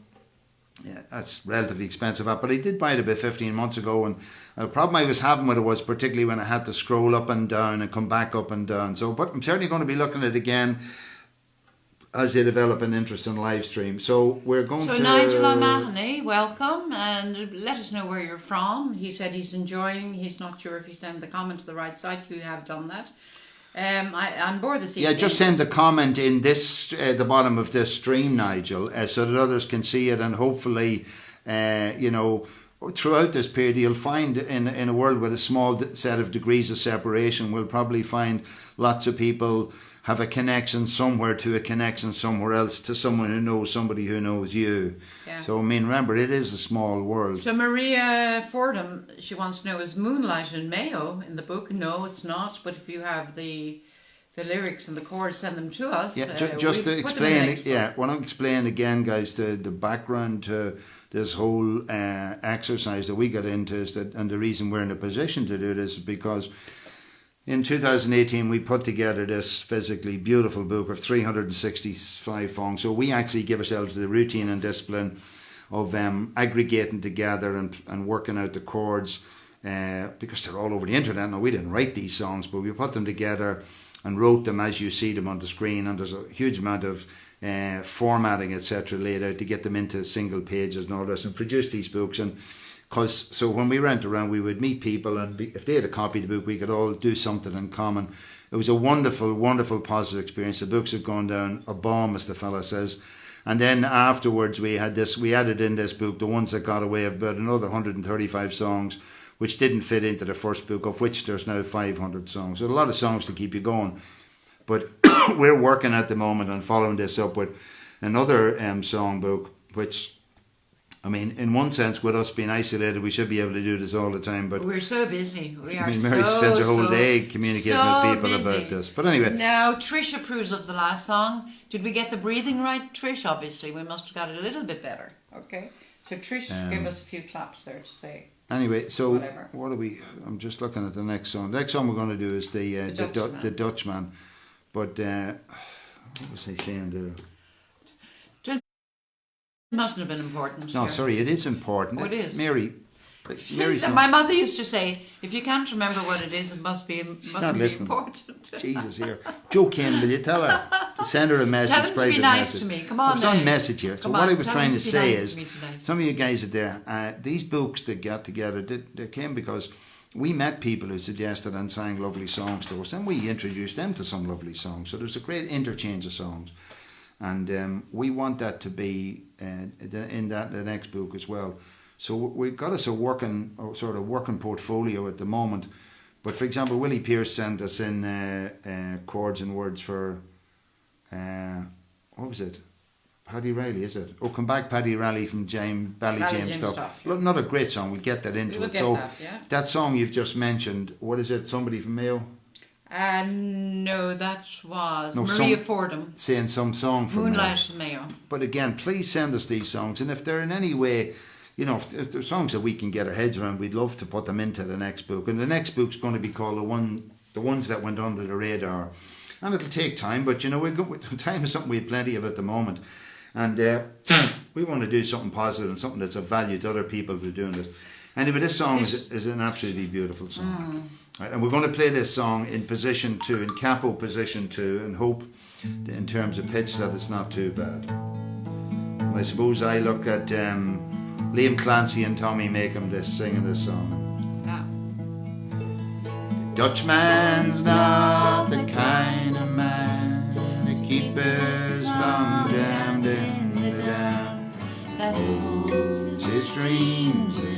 Yeah, that's relatively expensive app, but I did buy it about 15 months ago, and the problem I was having with it was particularly when I had to scroll up and down and come back up and down. But I'm certainly going to be looking at it again as they develop an interest in live stream. So we're going to... So Nigel O'Mahony, welcome, and let us know where you're from. He said he's enjoying, he's not sure if he sent the comment to the right site. You have done that. On board this evening. Yeah, just send the comment in this the bottom of this stream, Nigel, so that others can see it, and hopefully, throughout this period, you'll find in a world with a small set of degrees of separation, we'll probably find lots of people have a connection somewhere to a connection somewhere else to someone who knows somebody who knows you. Yeah. So, I mean, remember, it is a small world. So Maria Fordham, she wants to know, is Moonlight in Mayo in the book? No, it's not. But if you have the lyrics and the chords, send them to us. Yeah, just to explain, when I explain again, guys, the background to this whole exercise that we got into is that, and the reason we're in a position to do this is because in 2018, we put together this physically beautiful book of 365 songs. So we actually give ourselves the routine and discipline of aggregating together and working out the chords because they're all over the internet. Now, we didn't write these songs, but we put them together and wrote them as you see them on the screen. And there's a huge amount of formatting, etc., laid out to get them into single pages and all this, and produce these books. And so when we went around, we would meet people, and if they had a copy of the book, we could all do something in common. It was a wonderful, wonderful positive experience. The books have gone down a bomb, as the fella says. And then afterwards, we added in this book the ones that got away, of about another 135 songs, which didn't fit into the first book, of which there's now 500 songs. So a lot of songs to keep you going. But we're working at the moment on following this up with another song book, which, I mean, in one sense, with us being isolated, we should be able to do this all the time. But we're so busy. We are Mary spends her whole day communicating with people busy about this. But anyway. Now, Trish approves of the last song. Did we get the breathing right, Trish? Obviously, we must have got it a little bit better. Okay. So Trish gave us a few claps there to say. Anyway, so whatever. What are we? I'm just looking at the next song. The next song we're going to do is the Dutchman. But what was I saying there? It mustn't have been important. No, here. Sorry, it is important. Oh, it is. Mary's my mother used to say, if you can't remember what it is, it must be important. Jesus, here. Joe Kane, will you tell her? To send her a message. Tell him to be nice to me. Come on, it's on message here. So what I was trying to say is, some of you guys are there, these books that got together, they came because we met people who suggested and sang lovely songs to us, and we introduced them to some lovely songs. So there's a great interchange of songs. And we want that to be in the next book as well. So we've got us a working portfolio at the moment. But for example, Willie Pearce sent us in chords and words for what was it? Paddy Riley, is it? Oh, come back, Paddy Riley from James Duff. Duff, yeah. Another great song. We'll get that into We will it. get So that, yeah. that song you've just mentioned, what is it? Somebody from Mayo No, that was No, Maria some- Fordham. saying some song from Mayo. Moonlight Mayo. But again, please send us these songs, and if they're in any way, you know, if they're songs that we can get our heads around, we'd love to put them into the next book. And the next book's going to be called the ones that went under the radar, and it'll take time. But you know, time is something we have plenty of at the moment, and we want to do something positive and something that's of value to other people who are doing this. Anyway, this song is an absolutely beautiful song. Right, and we're going to play this song in position 2, in capo position 2, and hope in terms of pitch that it's not too bad. I suppose I look at Liam Clancy and Tommy Makem singing this song. Yeah. Dutchman's not the kind of man to keep his thumb jammed in the jam that holds his dreams in.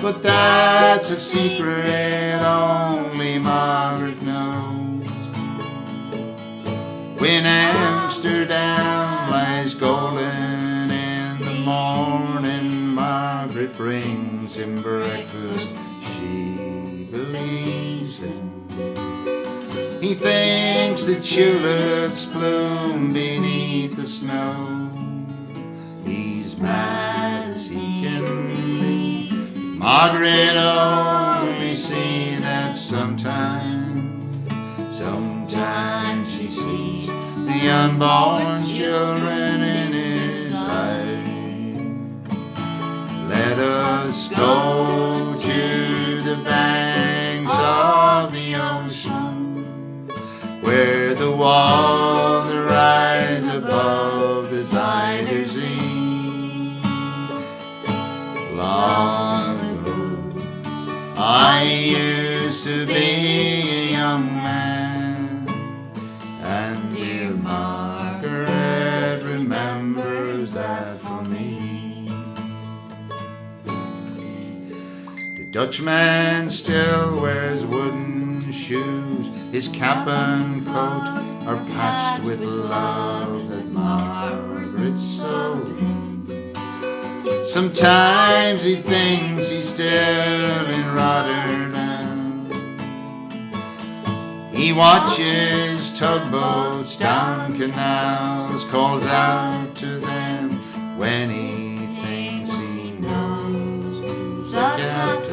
But that's a secret only Margaret knows. When Amsterdam lies golden in the morning, Margaret brings him breakfast she believes in. He thinks the tulips bloom beneath the snow. He's mad as he can be. Margaret only sees that sometimes she sees the unborn children in his eyes. Let us go to the banks of the ocean, where the walls rise above the Zuyder Zee. Long ago, I used to be a young man, and dear Margaret remembers that for me. The Dutchman still wears wooden shoes. His cap and coat are patched with love that Margaret sewed. Sometimes he thinks he's still in Rotterdam. He watches tugboats down canals, calls out to them when he thinks he knows who's the captain.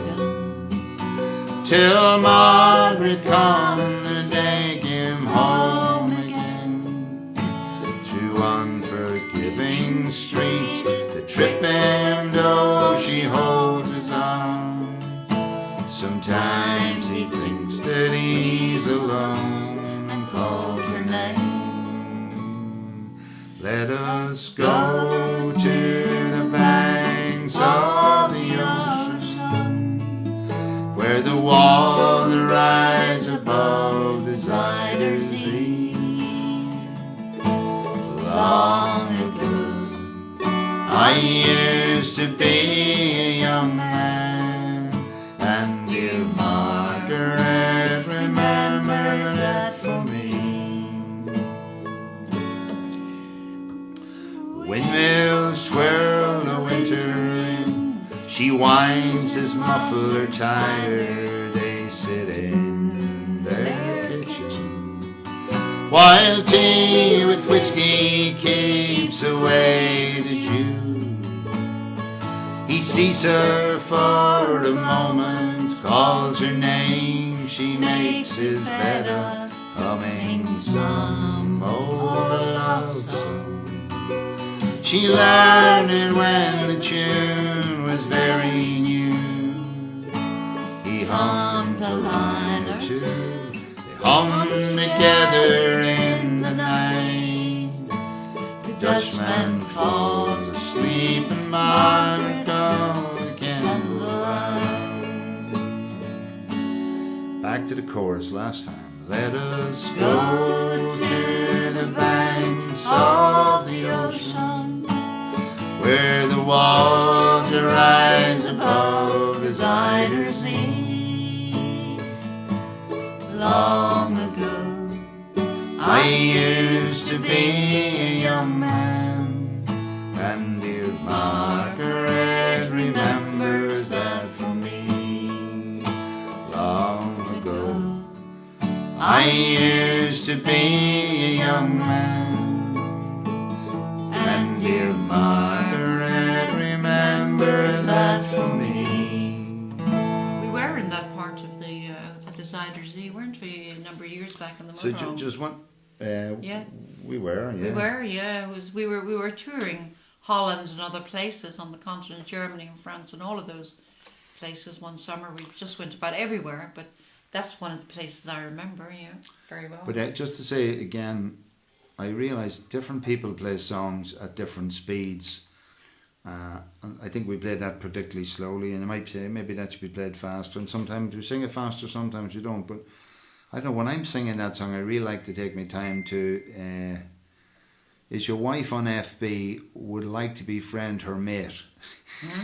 Till Margaret comes to take him home again to unforgiving streets that trip him though she holds his arm. Sometimes he thinks that he's alone and calls her name. Let us go to the banks of the ocean, where the walls rise above the Zuyder Zee. Long ago, I used to be a young man, and dear Margaret remembers that for me. Windmills twirl the winter in, she winds his muffler tired. They sit in their kitchen, while tea with whiskey keeps away the Jew. He sees her for a moment, calls her name, she makes his bed up, humming some old love song. She learned it when the tune was very new. He hummed a line or two, they hummed together in the night. The Dutchman falls asleep and Margaret goes the candle out. Back to the chorus last time. Let us go to the banks of the ocean, where the walls rise above the Zuyder Zee. Long ago, I used to be a young young man, and dear Margaret remembers that from me long ago. I used to be a young man, and dear Margaret remembers that for me. We were in that part of the Zider Z, weren't we, a number of years back in the So motorhome? just one. Yeah. We were. Yeah. We were, yeah. We were touring Holland and other places on the continent, Germany and France and all of those places one summer. We just went about everywhere, but that's one of the places I remember, yeah, very well. But just to say again, I realised different people play songs at different speeds. And I think we play that particularly slowly, and I might say maybe that should be played faster, and sometimes we sing it faster, sometimes we don't. But I don't know, when I'm singing that song, I really like to take my time to... is your wife on FB would like to befriend her mate? Yeah.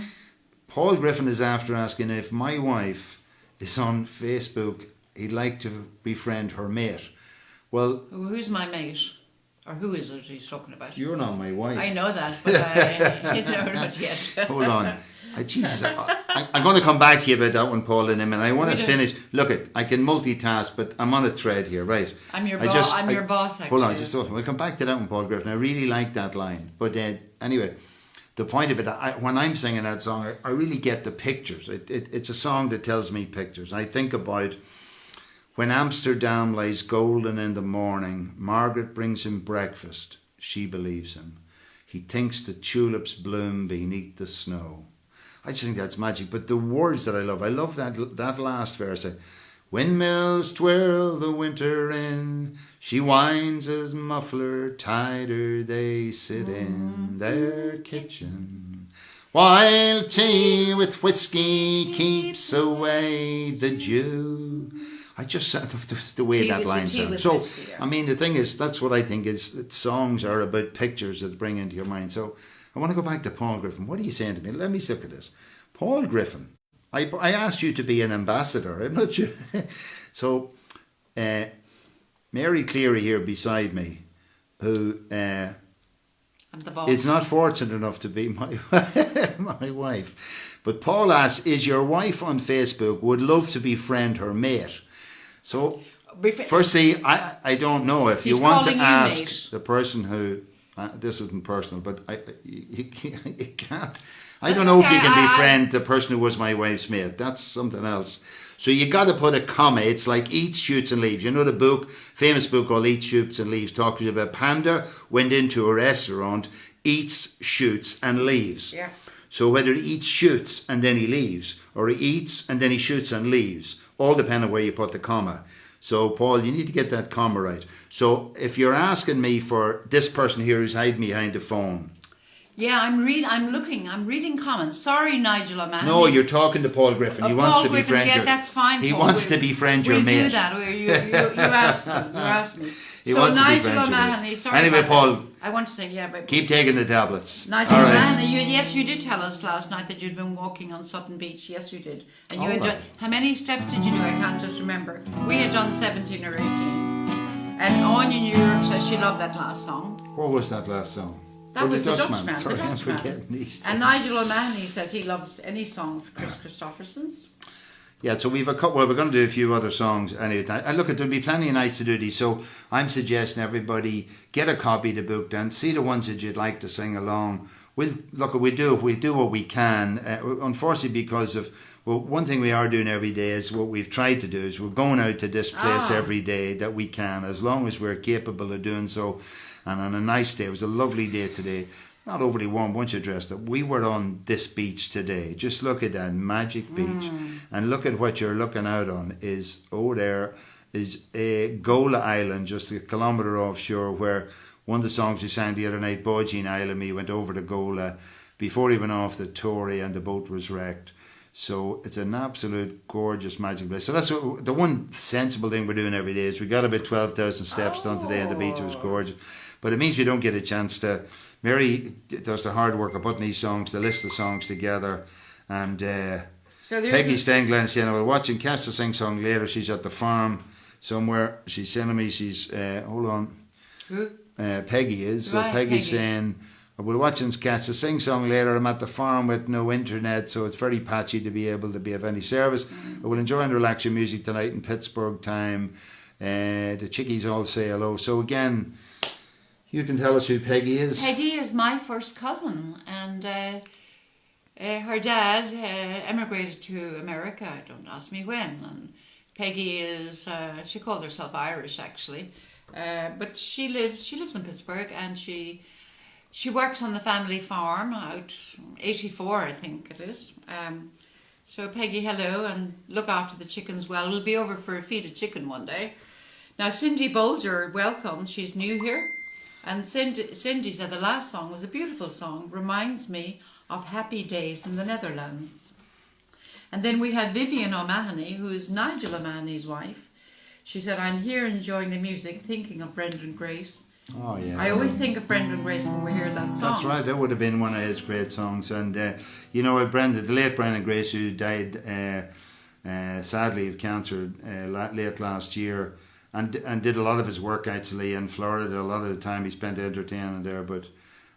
Paul Griffin is after asking if my wife is on Facebook, he'd like to befriend her mate. Well... Who's my mate? Or who is it he's talking about? You're not my wife. I know that, but I don't know it yet. Hold on. Jesus, I'm going to come back to you about that one, Paul, in a minute. I want to finish. Look, I can multitask, but I'm on a thread here, right? I'm your boss. I'm your boss, actually. Hold on, we'll come back to that one, Paul Griffin. I really like that line. But anyway, the point of it, when I'm singing that song, I really get the pictures. It's a song that tells me pictures. I think about when Amsterdam lies golden in the morning, Margaret brings him breakfast. She believes him. He thinks the tulips bloom beneath the snow. I just think that's magic. But the words that I love that last verse. Windmills twirl the winter in, she winds his muffler tighter, they sit in their kitchen, while tea with whiskey keeps away the dew. I just love the way that line sounds. So, whiskey, yeah. I mean, the thing is, that's what I think is that songs are about pictures that bring into your mind. So, I want to go back to Paul Griffin. What are you saying to me? Let me look at this. Paul Griffin, I asked you to be an ambassador. I'm not sure. So, Mary Cleary here beside me, who I'm the boss. is not fortunate enough to be my my wife. But Paul asks, is your wife on Facebook, would love to befriend her mate? So, firstly, I don't know if you want to ask the person who, this isn't personal, but you can't. I don't know if you can befriend the person who was my wife's mate. That's something else. So you got to put a comma. It's like Eats, Shoots and Leaves. You know the book, famous book called Eats, Shoots and Leaves, talking about Panda went into a restaurant, eats, shoots and leaves. Yeah. So whether he eats, shoots and then he leaves, or he eats and then he shoots and leaves, all depend on where you put the comma. So, Paul, you need to get that comma right. So, if you're asking me for this person here who's hiding behind the phone. Yeah, I'm reading comments. Sorry, Nigel O'Mahony. No, you're talking to Paul Griffin. He wants to befriend you. Yeah, that's fine. He wants to befriend your mate. We'll do that. You asked me. He wants to Nigel befriend O'Mahony, you. sorry. Anyway, Paul. I want to say, yeah, but keep taking the tablets. Nigel O'Mahony, yes, you did tell us last night that you'd been walking on Sutton Beach. Yes, you did. And you had done, how many steps did you do? I can't just remember. We had done 17 or 18. And Anya New York says she loved that last song. What was that last song? That was the Dutchman. Sorry, the I'm Dutchman. forgetting these things. And Nigel O'Mahony says he loves any song for Chris Christopherson's. Yeah, so we've a couple. Well, we're going to do a few other songs anyway. And look, there'll be plenty of nights to do these. So I'm suggesting everybody get a copy of the book and see the ones that you'd like to sing along. We'll do what we can. Unfortunately, because of one thing we are doing every day is what we've tried to do is we're going out to this place every day that we can, as long as we're capable of doing so. And on a nice day, it was a lovely day today. Not overly warm once you're dressed up. We were on this beach today. Just look at that magic beach. And look at what you're looking out on there is a Gola Island, just a kilometre offshore, where one of the songs we sang the other night, Boji and Isla Me, went over to Gola before he went off the Tory and the boat was wrecked. So it's an absolute gorgeous magic place. So that's the one sensible thing we're doing every day is we got about 12,000 steps done today on the beach. It was gorgeous. But it means we don't get a chance to... Mary does the hard work of putting these songs, the list of songs together, and Peggy's staying Glen Sienna. We're watching Castle sing song later. She's at the farm somewhere. She's sending me. She's hold on. Who? Peggy is. So Right, Peggy's Peggy. saying, we'll watching Cats a sing song later. I'm at the farm with no internet, so it's very patchy to be able to be of any service. I will enjoy and relax your music tonight in Pittsburgh time. The chickies all say hello. So again, you can tell us who Peggy is. Peggy is my first cousin, and her dad emigrated to America. Don't ask me when. And Peggy is she calls herself Irish actually, but she lives in Pittsburgh, and she works on the family farm out 84, I think it is. So Peggy, hello, and look after the chickens well. We'll be over for a feed of chicken one day. Now Cindy Bolger, welcome. She's new here. And Cindy said the last song was a beautiful song, reminds me of happy days in the Netherlands. And then we had Vivian O'Mahony, who is Nigel O'Mahony's wife. She said, I'm here enjoying the music, thinking of Brendan Grace. Oh, yeah. I always think of Brendan Grace when we hear that song. That's right. That would have been one of his great songs. And you know, the late Brendan Grace, who died sadly of cancer late last year, and did a lot of his work actually in Florida. A lot of the time he spent entertaining there. But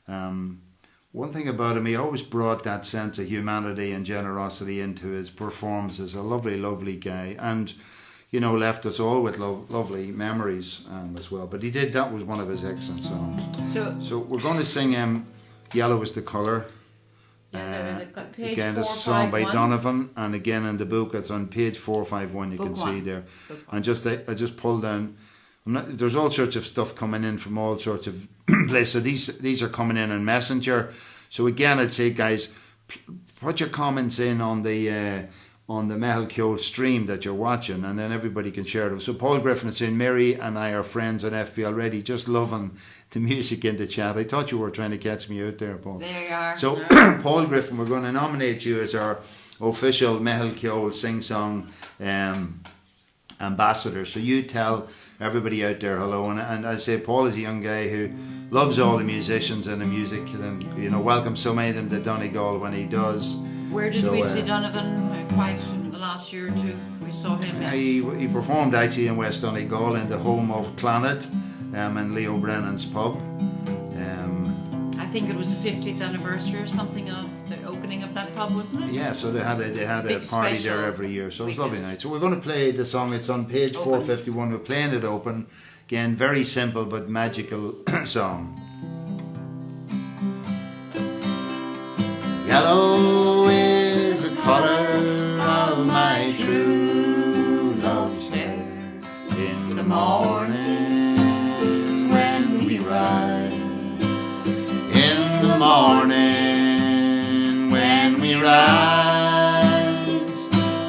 one thing about him, he always brought that sense of humanity and generosity into his performances. A lovely, lovely guy, and you know, left us all with lovely memories as well. But that was one of his excellent songs. So we're going to sing Yellow is the Colour. Page Again, this is a song by 451. Donovan, and again in the book it's on page 451. You Book can one. see there. Book one. And I just pulled down. There's all sorts of stuff coming in from all sorts of places. So these are coming in on Messenger. So again, I'd say, guys, put your comments in on the Mehel Kyo stream that you're watching, and then everybody can share them. So Paul Griffin is saying, Mary and I are friends on FB already, just loving the music in the chat. I thought you were trying to catch me out there, Paul. There you are. So Paul Griffin, we're going to nominate you as our official Mehel Kyo sing-song ambassador. So you tell everybody out there hello. And I say Paul is a young guy who loves all the musicians and the music, and you know, welcomes so many of them to Donegal when he does. Where did we see Donovan? Quite in the last year or two. We saw him. He performed actually in West Donegal in the home of Clannad and Leo Brennan's pub. I think it was the 50th anniversary or something of the opening of that pub, wasn't it? Yeah, so they had a Big party special there every year, so it was a lovely weekend. night. So we're going to play the song. It's on page Open. 451. We're playing it open. Again, very simple but magical song. Yellow is the colour of my true love's hair. In the morning when we ride, in the morning when we rise,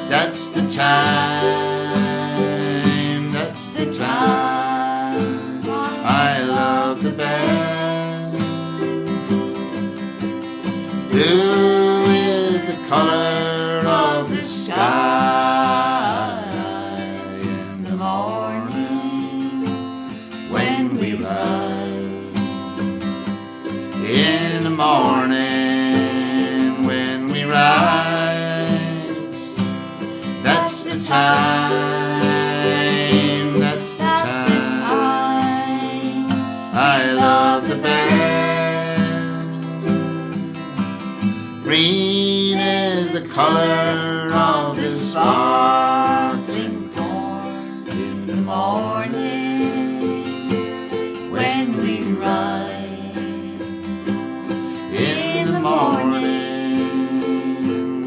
that's the time, that's the time I love the best. Blue is the colour of the sky in the morning when we rise, in the morning when we rise, that's the time, that's the time I love the best. Green is the colour of the sparkling corn in the morning when we rise, in the morning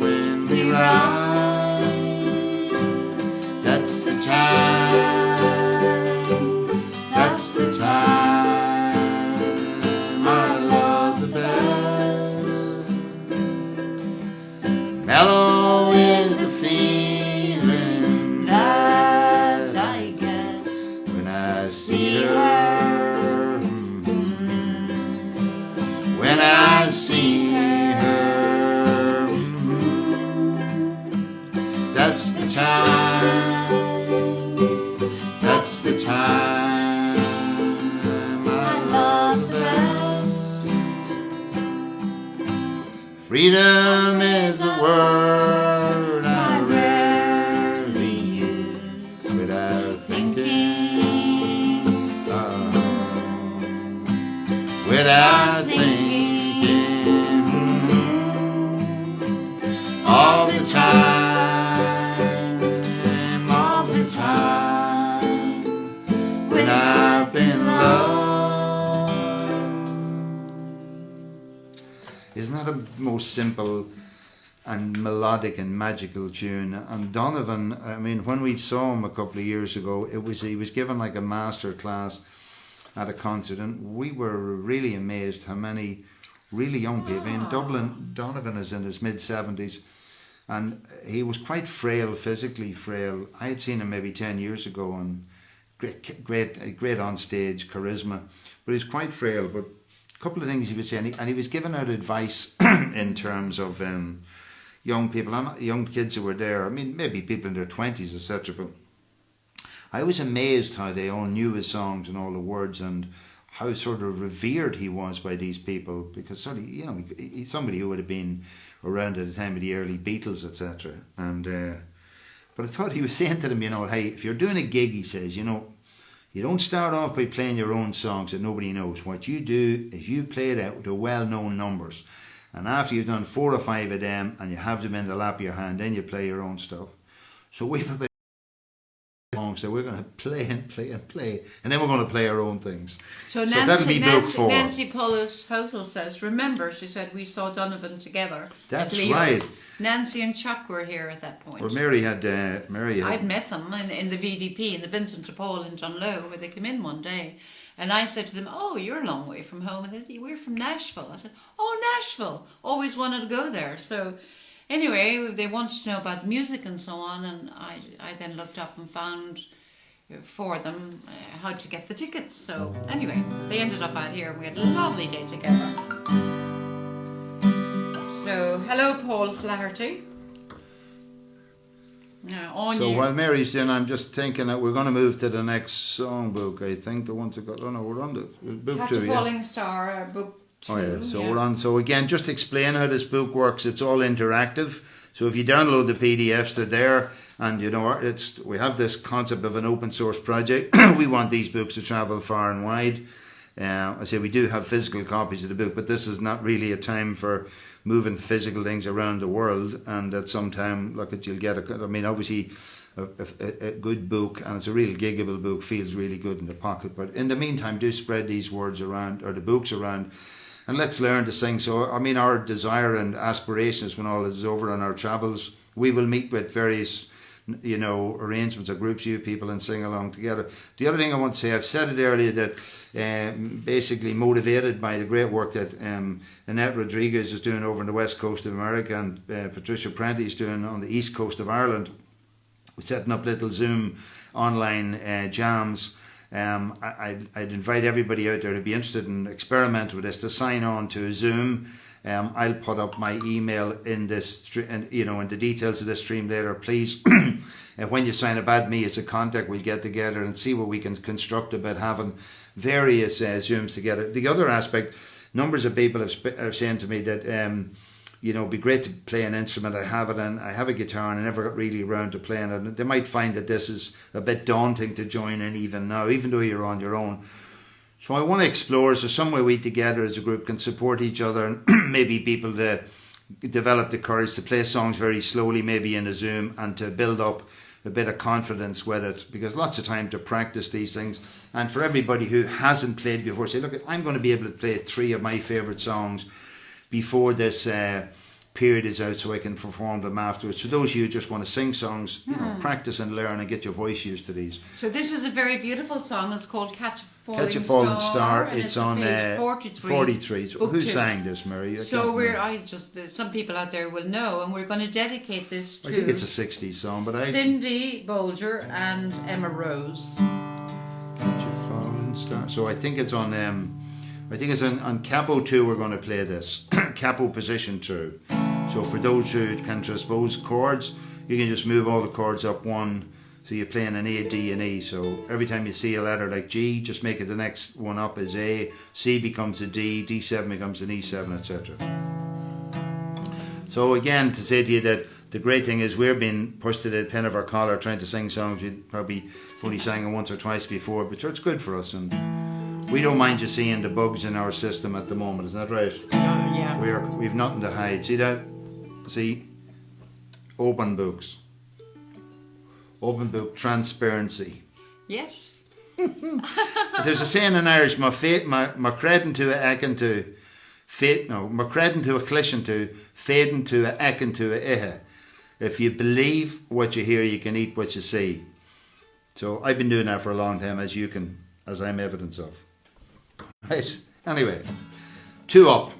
when we rise, that's the time, that's the time I love the best. Mellow is the feeling that I get when I see her. When I see her, that's the time, that's the time I love the best. Freedom is the word I rarely use without thinking. not a most simple and melodic and magical tune. And Donovan, I mean, when we saw him a couple of years ago, he was given like a master class at a concert, and we were really amazed how many really young people. In Dublin, Donovan is in his mid-70s, and he was quite frail, physically frail. I had seen him maybe 10 years ago, and great on stage charisma, but he's quite frail. But a couple of things he was saying, and he was giving out advice in terms of young people, young kids who were there. I mean, maybe people in their 20s, etc. But I was amazed how they all knew his songs and all the words, and how sort of revered he was by these people, because sort of, you know, he's somebody who would have been around at the time of the early Beatles, etc. And but I thought he was saying to them, you know, hey, if you're doing a gig, he says, you know, you don't start off by playing your own songs that nobody knows. What you do is you play it out with the well-known numbers. And after you've done 4 or 5 of them and you have them in the lap of your hand, then you play your own stuff. So we've about songs that we're going to play and play and play, and then we're going to play our own things. So that'll be book 4. Nancy Polis Hosel says, remember, she said, we saw Donovan together. That's at Leo's. right. Nancy and Chuck were here at that point. Well, Mary had I'd met them in the VDP, in the Vincent de Paul in John Lowe, where they came in one day. And I said to them, oh, you're a long way from home. And they said, we're from Nashville. I said, oh, Nashville. Always wanted to go there. So anyway, they wanted to know about music and so on. And I then looked up and found for them how to get the tickets. So anyway, they ended up out here and we had a lovely day together. So hello, Paul Flaherty. So while Mary's doing, I'm just thinking that we're going to move to the next songbook. I think the ones that got. Oh no, we're on the book Catch 2. a Falling Star, book 2. Oh yeah, so we're on. So again, just to explain how this book works. It's all interactive. So if you download the PDFs, they're there, and you know we have this concept of an open source project. We want these books to travel far and wide. I say we do have physical copies of the book, but this is not really a time for moving physical things around the world. And at some time, you'll get obviously a good book, and it's a real giggable book, feels really good in the pocket. But in the meantime, do spread these words around, or the books around, and let's learn to sing. So I mean, our desire and aspiration is when all this is over on our travels, we will meet with various arrangements or groups of people and sing along together. The other thing I want to say, I've said it earlier, that basically motivated by the great work that Annette Rodriguez is doing over on the west coast of America, and Patricia Prenti is doing on the east coast of Ireland, setting up little Zoom online jams. I'd invite everybody out there to be interested in experimenting with this to sign on to Zoom. I'll put up my email in this, in the details of this stream later. Please, when you sign up, add me as a contact. We'll get together and see what we can construct about having various Zooms together. The other aspect, numbers of people have saying to me that it'd be great to play an instrument. I have it, and I have a guitar, and I never got really around to playing it. And they might find that this is a bit daunting to join in even now, even though you're on your own. So I want to explore, so some way we together as a group can support each other, and maybe people to develop the courage to play songs very slowly, maybe in a Zoom, and to build up a bit of confidence with it, because lots of time to practice these things. And for everybody who hasn't played before, say, look, I'm going to be able to play 3 of my favourite songs before this period is out, so I can perform them afterwards. For those of you who just want to sing songs, practice and learn and get your voice used to these. So this is a very beautiful song. It's called Catch a Falling Star. It's on page 43. 43. So who 2. sang this, Mary? Some people out there will know, and we're going to dedicate this to I think it's a 60s song, but Cindy Bolger and Emma Rose. Catch a Falling Star. So I think it's on on Capo 2 we're going to play this. Capo position 2. So for those who can transpose chords, you can just move all the chords up 1. So you're playing an A, D, and E. So every time you see a letter like G, just make it the next one up is A, C becomes a D, D7 becomes an E7, etc. So again, to say to you that the great thing is we're being pushed to the pin of our collar trying to sing songs we probably only sang once or twice before, but it's good for us, and we don't mind you seeing the bugs in our system at the moment, isn't that right? Yeah. We've nothing to hide. See that? See? Open books. Open book transparency. Yes. There's a saying in Irish, my credit to a ekin to Macredon to a clishin to, Faden to a ekin to a ihe. If you believe what you hear, you can eat what you see. So I've been doing that for a long time, as I'm evidence of. Right. Anyway, 2 up.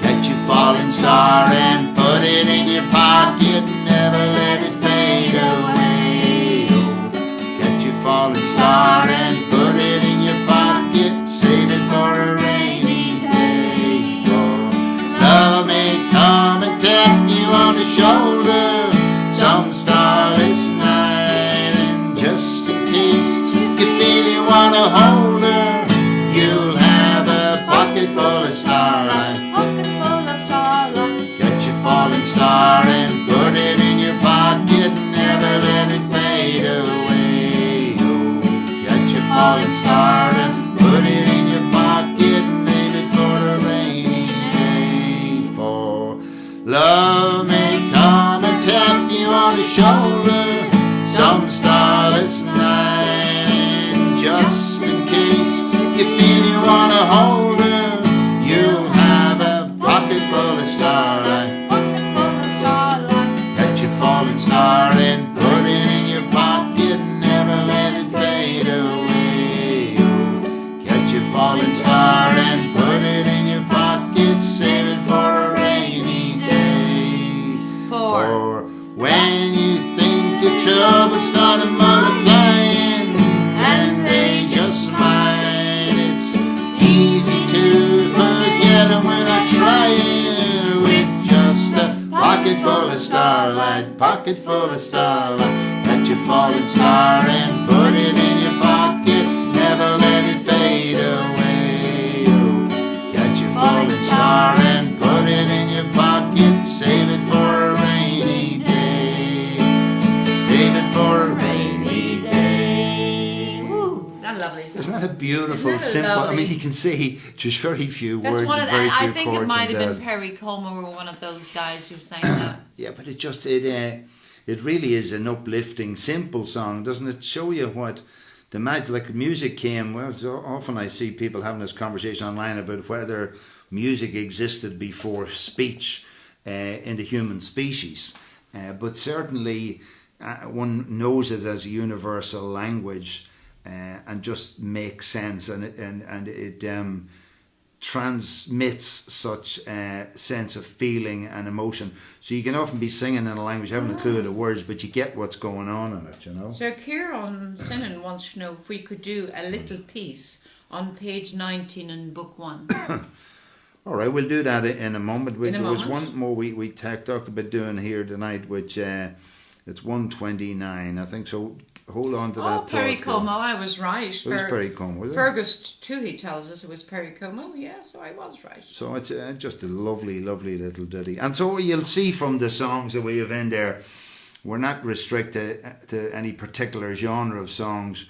Get your falling star and put it in your pocket. Never let it fade away. Oh, get your falling star and put it in your pocket. Save it for a rainy day. For love may come and tap you on the shoulder some starless night. And just in case you feel you want to hold her, you'll have a pocket full of starlight. Get your falling star and put it in your pocket. Never let it fade away. Oh, get your falling star and put it in your pocket. Leave it for a rainy day. For love may come and tap you on the shoulder some starless night. And just in case you feel you want to hold her, you'll have a pocket full of starlight. Get your falling star and put it in your pocket. Never let it fade away. Oh, get your falling star and put it in your pocket. Save it for a rainy day. For when you think your troubles start multiplying and they just might, it's easy to forget them without trying. With just a pocket full of starlight, pocket full of starlight. Get your falling star and put it in your pocket. Never let it fade away. Oh, get your falling star and put it in your pocket. Save it for a rainy day. Save it for a rainy day. Woo, that's lovely. Isn't that a beautiful, Isn't that simple? lovely? I mean, you can see just very few That's words one and of the, very few I think chords. it might have and, been Perry Como or one of those guys who sang that. yeah, but it really is an uplifting, simple song, doesn't it? Show you what the magic, like music came. Well, so often I see people having this conversation online about whether music existed before speech in the human species, but certainly one knows it as a universal language. And just makes sense, and it transmits such a sense of feeling and emotion. So you can often be singing in a language, you haven't a clue of the words, but you get what's going on in it, you know. So Kieran Sinan wants to know if we could do a little piece on page 19 in book 1. All right, we'll do that in a moment. In a There was moment. one more we talked about doing here tonight, which it's 129, I think. So hold on to Oh, that. Perry thought, Como, I was right. It was Perry Como, was it? Fergus too, he tells us it was Perry Como. Yeah, so I was right. So it's just a lovely, lovely little ditty. And so you'll see from the songs that we have in there, we're not restricted to any particular genre of songs.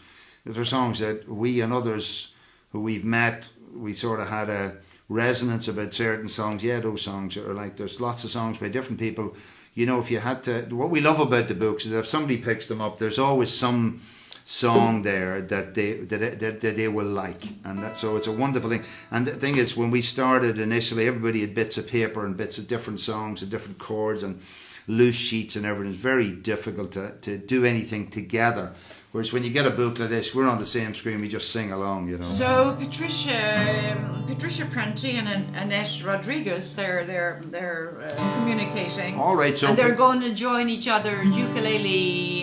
They're songs that we and others who we've met, we sort of had a resonance about certain songs. Yeah, those songs are like, there's lots of songs by different people. You know, if you had to, what we love about the books is that if somebody picks them up, there's always some song there that they will like, and so it's a wonderful thing. And the thing is, when we started initially, everybody had bits of paper and bits of different songs and different chords and loose sheets and everything. It's very difficult to do anything together. Whereas when you get a book like this, we're on the same screen, we just sing along, you know. So Patricia Prenti and Annette Rodriguez, they're communicating. All right, so and they're going to join each other's ukulele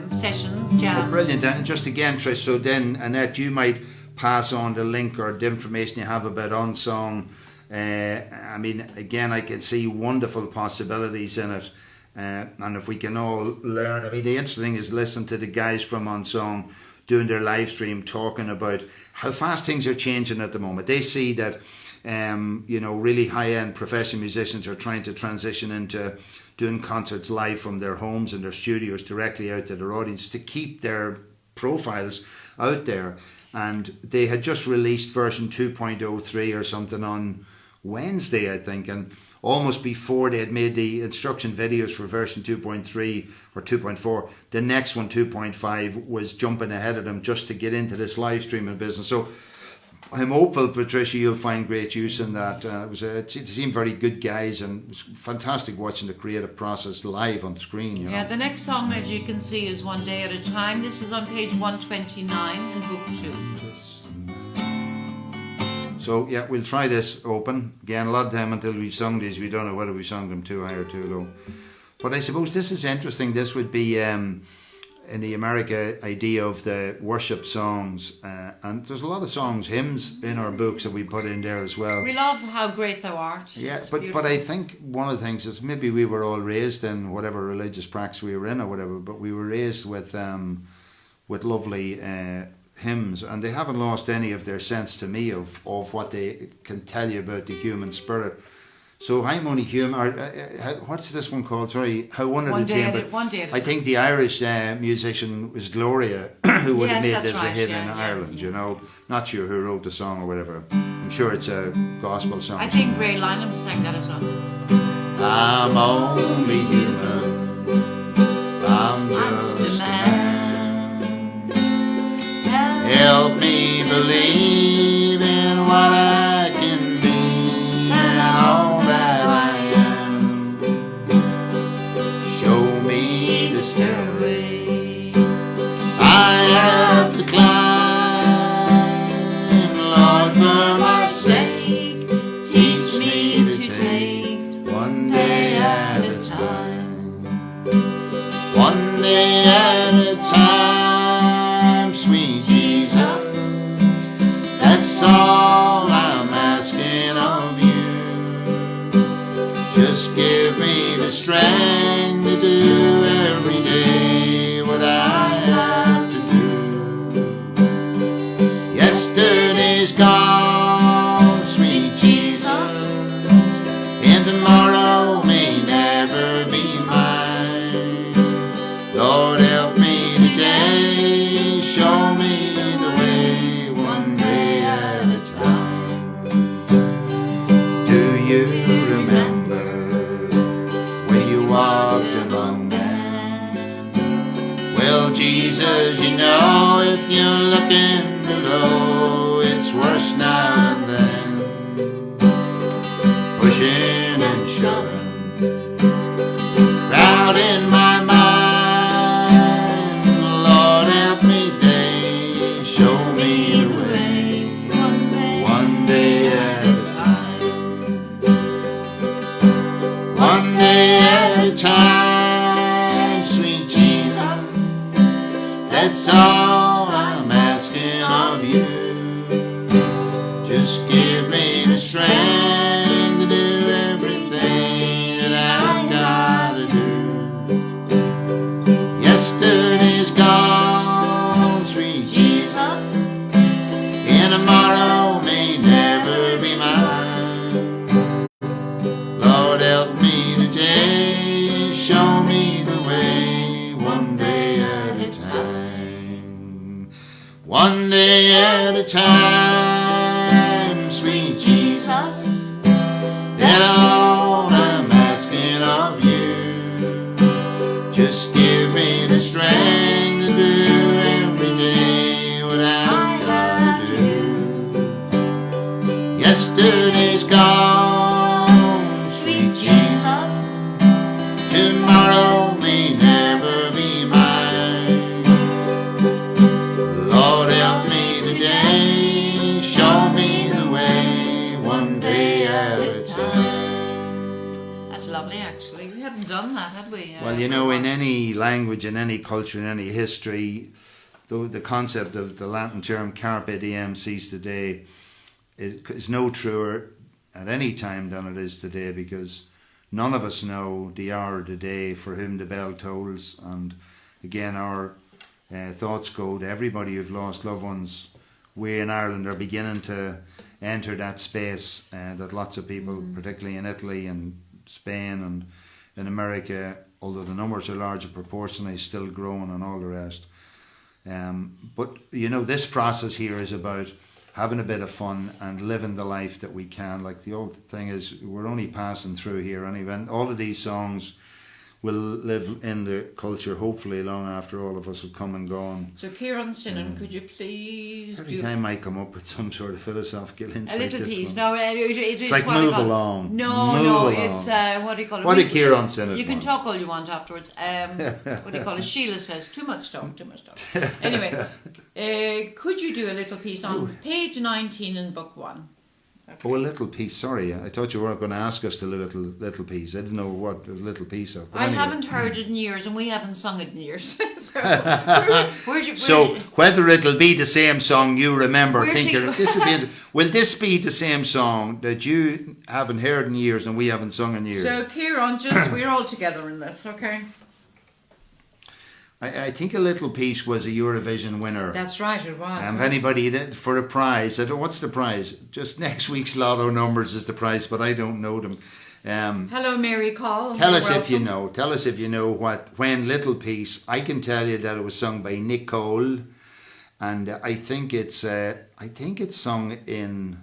sessions, jams. Oh, brilliant. And just again, Trish, so then Annette, you might pass on the link or the information you have about Unsong. I mean, again, I can see wonderful possibilities in it. And if we can all learn, I mean, the interesting thing is listen to the guys from Unsong doing their live stream talking about how fast things are changing at the moment. They see that, really high-end professional musicians are trying to transition into doing concerts live from their homes and their studios directly out to their audience to keep their profiles out there. And they had just released version 2.03 or something on Wednesday, I think, and almost before they had made the instruction videos for version 2.3 or 2.4, the next one, 2.5, was jumping ahead of them just to get into this live streaming business. So I'm hopeful, Patricia, you'll find great use in that. It seemed very good guys, and it was fantastic watching the creative process live on the screen. You know? Yeah, the next song, as you can see, is One Day at a Time. This is on page 129 in book 2. So yeah, we'll try this open. Again, a lot of time until we've sung these, we don't know whether we sung them too high or too low. But I suppose this is interesting. This would be in the America idea of the worship songs, and there's a lot of songs, hymns in our books that we put in there as well. We love How Great Thou Art. Yeah, It's but beautiful. I think one of the things is maybe we were all raised in whatever religious practice we were in or whatever, but we were raised with lovely hymns, and they haven't lost any of their sense to me of what they can tell you about the human spirit. So I'm only human. What's this one called? Sorry, How One at a Time. One Day at a I think the Irish musician was Gloria, who would have Yes, made that's this a right, hit yeah, in yeah. Ireland. You know, not sure who wrote the song or whatever. I'm sure it's a gospel song. I think Ray Lynham sang that as well. I'm only human. I'm just a just a man. man. Help me believe in what I can be and all that I am. Show me the stairway I have to climb, Lord, for my sake. Teach me to take one day at a time. One day at a time, sweet Jesus. That's all I'm asking of you. Just give me the strength to do every day what I have to do. Yesterday's gone, sweet Jesus, and tomorrow may never be mine. Lord, help me today, show me the way, one day at a time. Do you remember when you walked among them? Well, Jesus, you know if you're looking below, it's worse now than then. Pushing and shoving, crowd in my mind. Lord, help me today, show me the way, one day at a time. One day at a time, sweet Jesus. That's all I'm asking of you. Just give me the strength to do everything that I've got to do. Yesterday's gone, sweet Jesus, and tomorrow may never be mine. Lord, help me today, show me the way, one day at a time. One day at a time, sweet Jesus. That's all I'm asking of you. Just give me the strength to do every day what I've got to do. Yesterday's gone, sweet Jesus. Tomorrow may never be mine. Lord, help me today, show me the way, one day at a time. That's lovely, actually. We hadn't done that, had we? Well, you know, in any language, in any culture, in any history, the concept of the Latin term carpe diem, seize the day, is no truer at any time than it is today, because none of us know the hour of the day for whom the bell tolls. And again, our thoughts go to everybody who've lost loved ones. We in Ireland are beginning to enter that space that lots of people, particularly in Italy and Spain and in America, although the numbers are larger proportionally, still growing and all the rest. But you know, this process here is about having a bit of fun and living the life that we can. Like the old thing is, we're only passing through here anyway. And all of these songs will live in the culture hopefully long after all of us have come and gone. So Kieran Sinan, could you please Every do time I come up with some sort of philosophical a insight, little this piece? one- No, it's like move along. No, Move no, along. it's what do you call it? What did Kieran Sinan You can want? talk all you want afterwards. What do you call it? Sheila says too much talk, too much talk. Anyway, could you do a little piece on page 19 in book 1? Oh, a little piece. Sorry, I thought you were going to ask us the little piece. I didn't know what a little piece of. But I anyway. haven't heard it in years, and we haven't sung it in years. So whether it'll be the same song you remember, Where's thinking he- this will this be the same song that you haven't heard in years and we haven't sung in years? So Kieran, we're all together in this, okay? I think a little piece was a Eurovision winner. That's right, it was. If anybody did for a prize, I don't. What's the prize? Just next week's lotto numbers is the prize, but I don't know them. Hello, Mary Call. Tell us Welcome. if you know. Tell us if you know when Little Piece. I can tell you that it was sung by Nick Cole, and I think it's sung in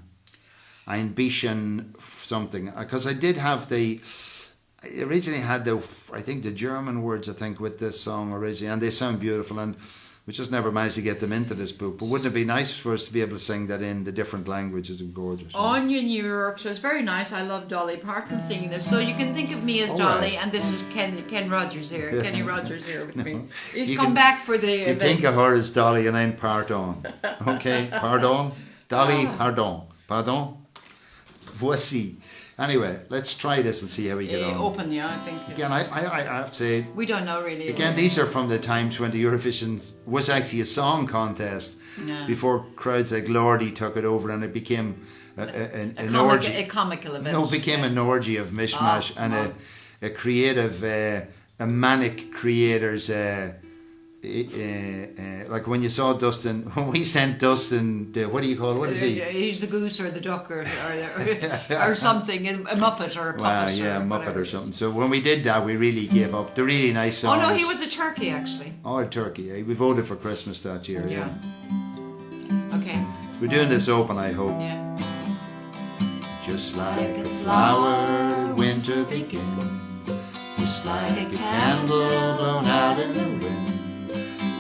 Ein bisschen something, because I did have I originally had the German words, I think, with this song originally, and they sound beautiful, and we just never managed to get them into this book. But wouldn't it be nice for us to be able to sing that in the different languages? It's gorgeous. Anya New York, so it's very nice. I love Dolly Parton singing this. So you can think of me as All Dolly, right. and this is Ken Rogers here. Kenny Rogers here with me. He's You come can- back for the You event. think of her as Dolly and I'm Pardon. Okay, Pardon? Dolly, Pardon. Pardon? Voici. Anyway, let's try this and see how we get on. Open, yeah, I think. Again, I have to say, We don't know really. again, these are from the times when the Eurovision was actually a song contest Yeah. before crowds like Lordy took it over and it became an a orgy. comical event. No, it became an orgy of mishmash and a creative, a manic creators. Like when you saw Dustin, when we sent Dustin, what do you call it? What is he? He's the goose or the duck or something, a muppet or a puppet. Well, yeah, or Muppet whatever or it is. something. So when we did that, we really gave up. The really nice Oh songs. no, he was a turkey actually. Oh, a turkey. Eh? We voted for Christmas that year. Yeah. Okay. We're doing this open, I hope. Yeah. Just like a flower, winter begins. Just like a candle blown out in the wind.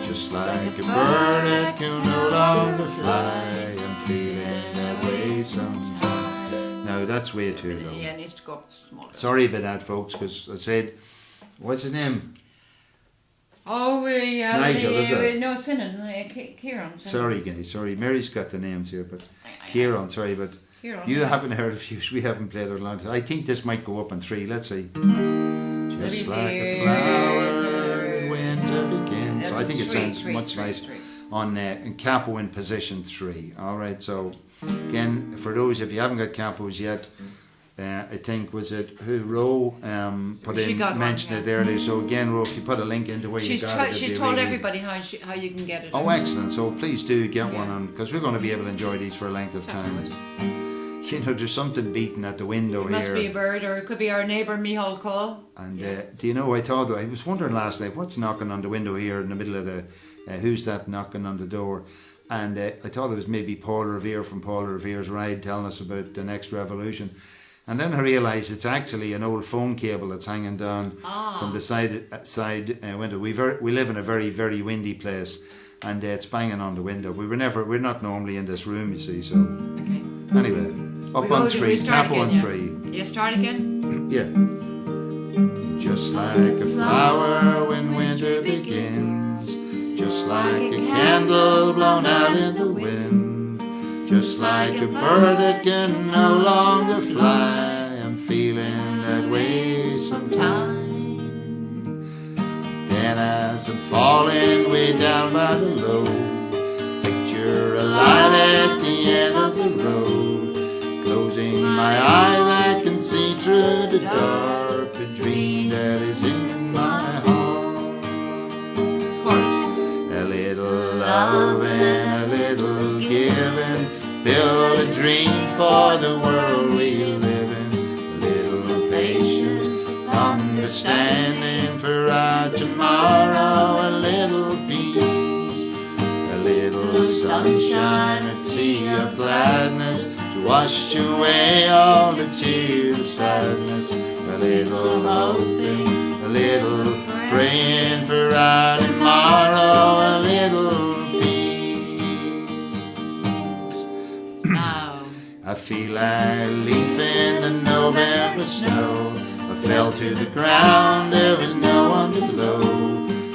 Just like a bird that can no longer fly. I'm feeling that way sometimes. No, that's way too low. Yeah, it needs to go up smaller. Sorry about that, folks, because I said, what's his name? Oh, Nigel, is it? No, Sinan, Kieran. Sinan. Sorry, guys. Sorry, Mary's got the names here, but Kieran. Sorry, but Kieran. you haven't heard of you. We haven't played it a long time. I think this might go up in 3. Let's see. Just like a flower, winter begins. That's I think it three, sounds three, much three, nice three. on in capo in position 3. All right. So again, for those if you haven't got capos yet. I think was it who Ro put She in got one, mentioned yeah. it earlier. So again, Ro, if you put a link into where She's you got it, it'd she's be told really- everybody how you can get it. Oh, excellent! So please do get one Yeah. on because we're going to be able to enjoy these for a length of time. You know, there's something beating at the window It must here. be a bird, or it could be our neighbour Michal Cole. And do you know? I was wondering last night what's knocking on the window here in the middle of the. Who's that knocking on the door? And I thought it was maybe Paul Revere from Paul Revere's Ride telling us about the next revolution. And then I realised it's actually an old phone cable that's hanging down from the side window. We live in a very, very windy place, and it's banging on the window. We're not normally in this room, you see. So Okay. anyway, up We go on to- 3, we start capo on again, 3. Yeah, start again. Yeah. Just like a flower when winter begins. Just like a candle blown out in the wind. Just like a bird that can no longer fly. I'm feeling that way sometimes. Then as I'm falling way down by the low, picture a light at the end of the road. Closing my eyes I can see through the dark a dream that is in my heart. Chorus. A little love and a little giving, build a dream for the world we live in. A little patience, understanding for our tomorrow. A little peace, a little sunshine, a sea of gladness to wash away all the tears of sadness. A a little hoping, a little praying for our tomorrow, a little Now. I feel like a leaf in the November snow. I fell to the ground, there was no one below.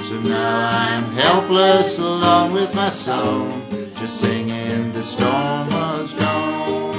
So now I'm helpless alone with my song, just singing the storm was gone.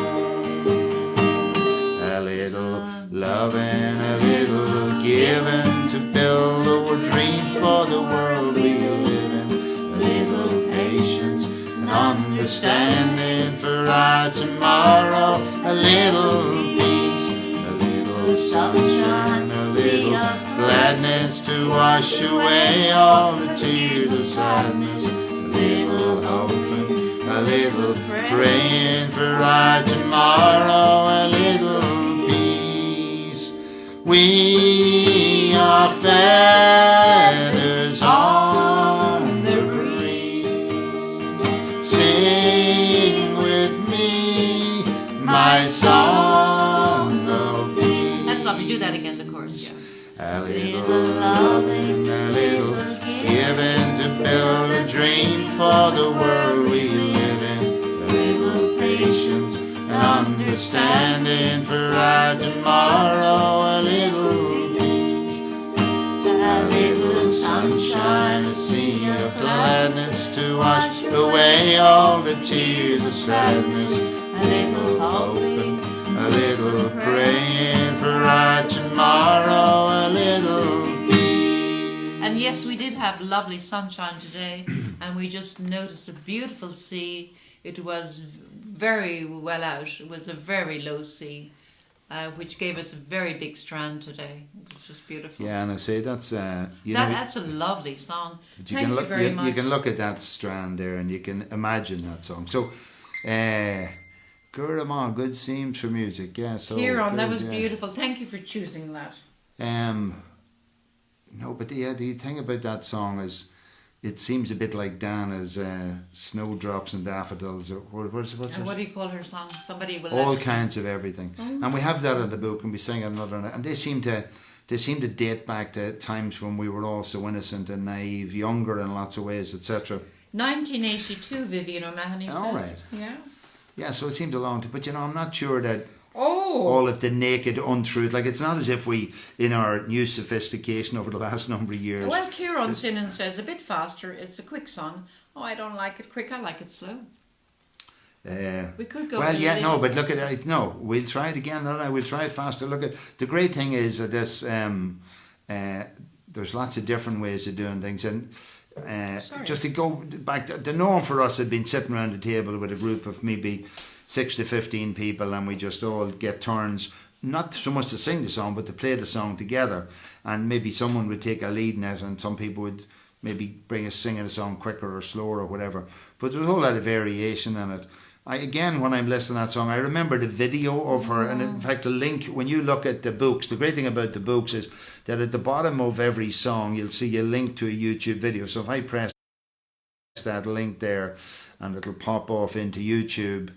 A little loving, a little giving to build our dreams for the world we live in. A little patience and understanding for our tomorrow, a little peace, a little sunshine, a little gladness to wash away all the tears of sadness, a little hoping, a little praying for our tomorrow, a little peace. We are feathers on the breeze. Sing with me my song of peace. That's lovely. Do that again, the chorus. Yeah. A little loving, a little giving to build a dream for the world we live in. A little patience and understanding for our tomorrow, a little peace. A little sunshine, a sea of gladness to wash away all the tears of sadness. A little hoping, a little praying for our tomorrow, a little peace. And yes, we did have lovely sunshine today, and we just noticed a beautiful sea. It was very well out. It was a very low sea, which gave us a very big strand today. It was just beautiful. Yeah, and I say that's That's a lovely song. you Thank can you look, very much. You can look at that strand there, and you can imagine that song. So, Gurama, good themes for music. Yeah, so Kieran, that good, was yeah. beautiful. Thank you for choosing that. No, but the thing about that song is, it seems a bit like Dana's Snowdrops and Daffodils, or what's And it? what do you call her song? Somebody will All let kinds of everything, and we have that in the book, and we sing another, and they seem to date back to times when we were all so innocent and naive, younger in lots of ways, etc. 1982, Vivian O'Mahony says. All right. Yeah. Yeah, so it seemed a long time, but I'm not sure that Oh. all of the naked untruth, like it's not as if we, in our new sophistication over the last number of years. Well, Kieran Sinan says a bit faster. It's a quick song. Oh, I don't like it quick. I like it slow. We could go. Well, a yeah, little- no, but look at it. No, we'll try it again. No, we'll try it faster. Look at the great thing is that this. There's lots of different ways of doing things, and just to go back, the norm for us had been sitting around the table with a group of maybe 6 to 15 people, and we just all get turns, not so much to sing the song, but to play the song together, and maybe someone would take a lead in it, and some people would maybe bring us singing a song quicker or slower or whatever. But there was a whole lot of variation in it. When I'm listening to that song, I remember the video of her, and in fact the link, when you look at the books, the great thing about the books is that at the bottom of every song you'll see a link to a YouTube video. So if I press that link there, and it'll pop off into YouTube.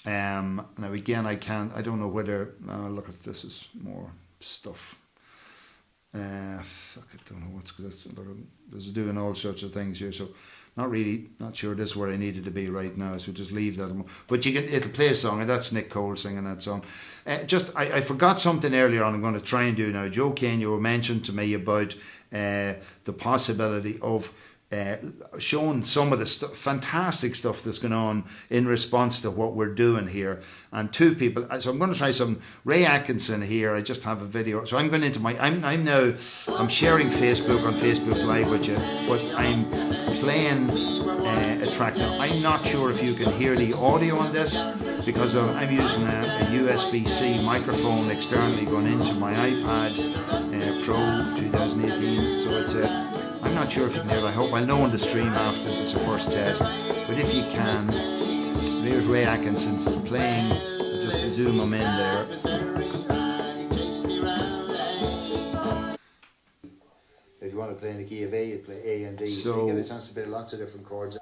Now again, I don't know whether, look at this is more stuff. I don't know what's this. There's doing all sorts of things here, so not sure this is where I needed to be right now, so just leave that. But it'll play a song, and that's Nick Cole singing that song. I forgot something earlier on. I'm going to try and do now. Joe Kane, you mentioned to me about the possibility of showing some of the fantastic stuff that's going on in response to what we're doing here. And two people, so I'm going to try some. Ray Atkinson here, I just have a video. So I'm going into I'm sharing Facebook on Facebook Live with you, but I'm playing a track now. I'm not sure if you can hear the audio on this, because I'm using a USB-C microphone externally going into my iPad Pro 2018, so it's I'm not sure if you can hear it. I hope I'll know on the stream after this is a first test. But if you can, there's Ray Atkinson playing. I'll just zoom him in there. If you want to play in the key of A, you play A and D. So you get a chance to play lots of different chords.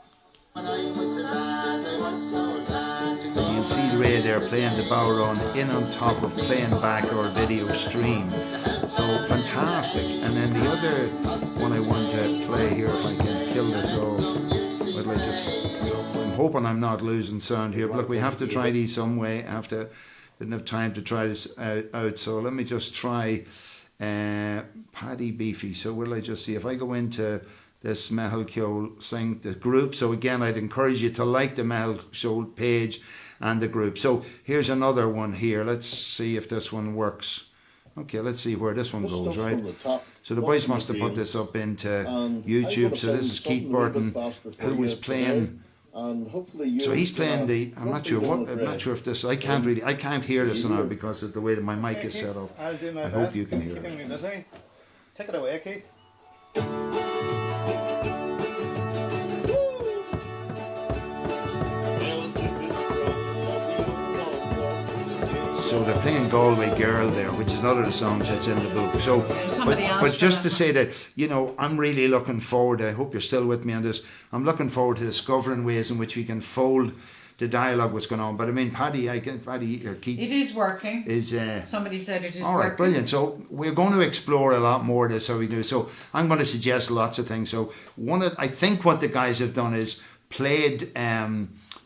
You can see Ray there playing the bow run in on top of playing back our video stream. So fantastic. And then the other one I want to play here, if I can kill this off. But I'm hoping I'm not losing sound here. But look, we have to try these some way. Didn't have time to try this out. So let me just try Paddy Beefy. So will I just see if I go into this Mehel Ceol Sing the group. So again, I'd encourage you to like the Mehel Ceol page and the group. So here's another one here. Let's see if this one works. Okay, let's see where this one goes, right? So the boys must have put this up into YouTube. So this is Keith Burton, who was playing. So he's playing the. I'm not sure if this. I can't hear this now because of the way that my mic is set up. I hope you can hear it. Take it away, Keith. So they're playing Galway Girl there, which is another of the songs that's in the book. So, but just to say that, I'm really looking forward. I hope you're still with me on this. I'm looking forward to discovering ways in which we can fold the dialogue what's going on. But I mean, Paddy or Keith. It is working. Somebody said it is all right, working. Brilliant. So we're going to explore a lot more of this, how we do. So I'm going to suggest lots of things. So I think what the guys have done is played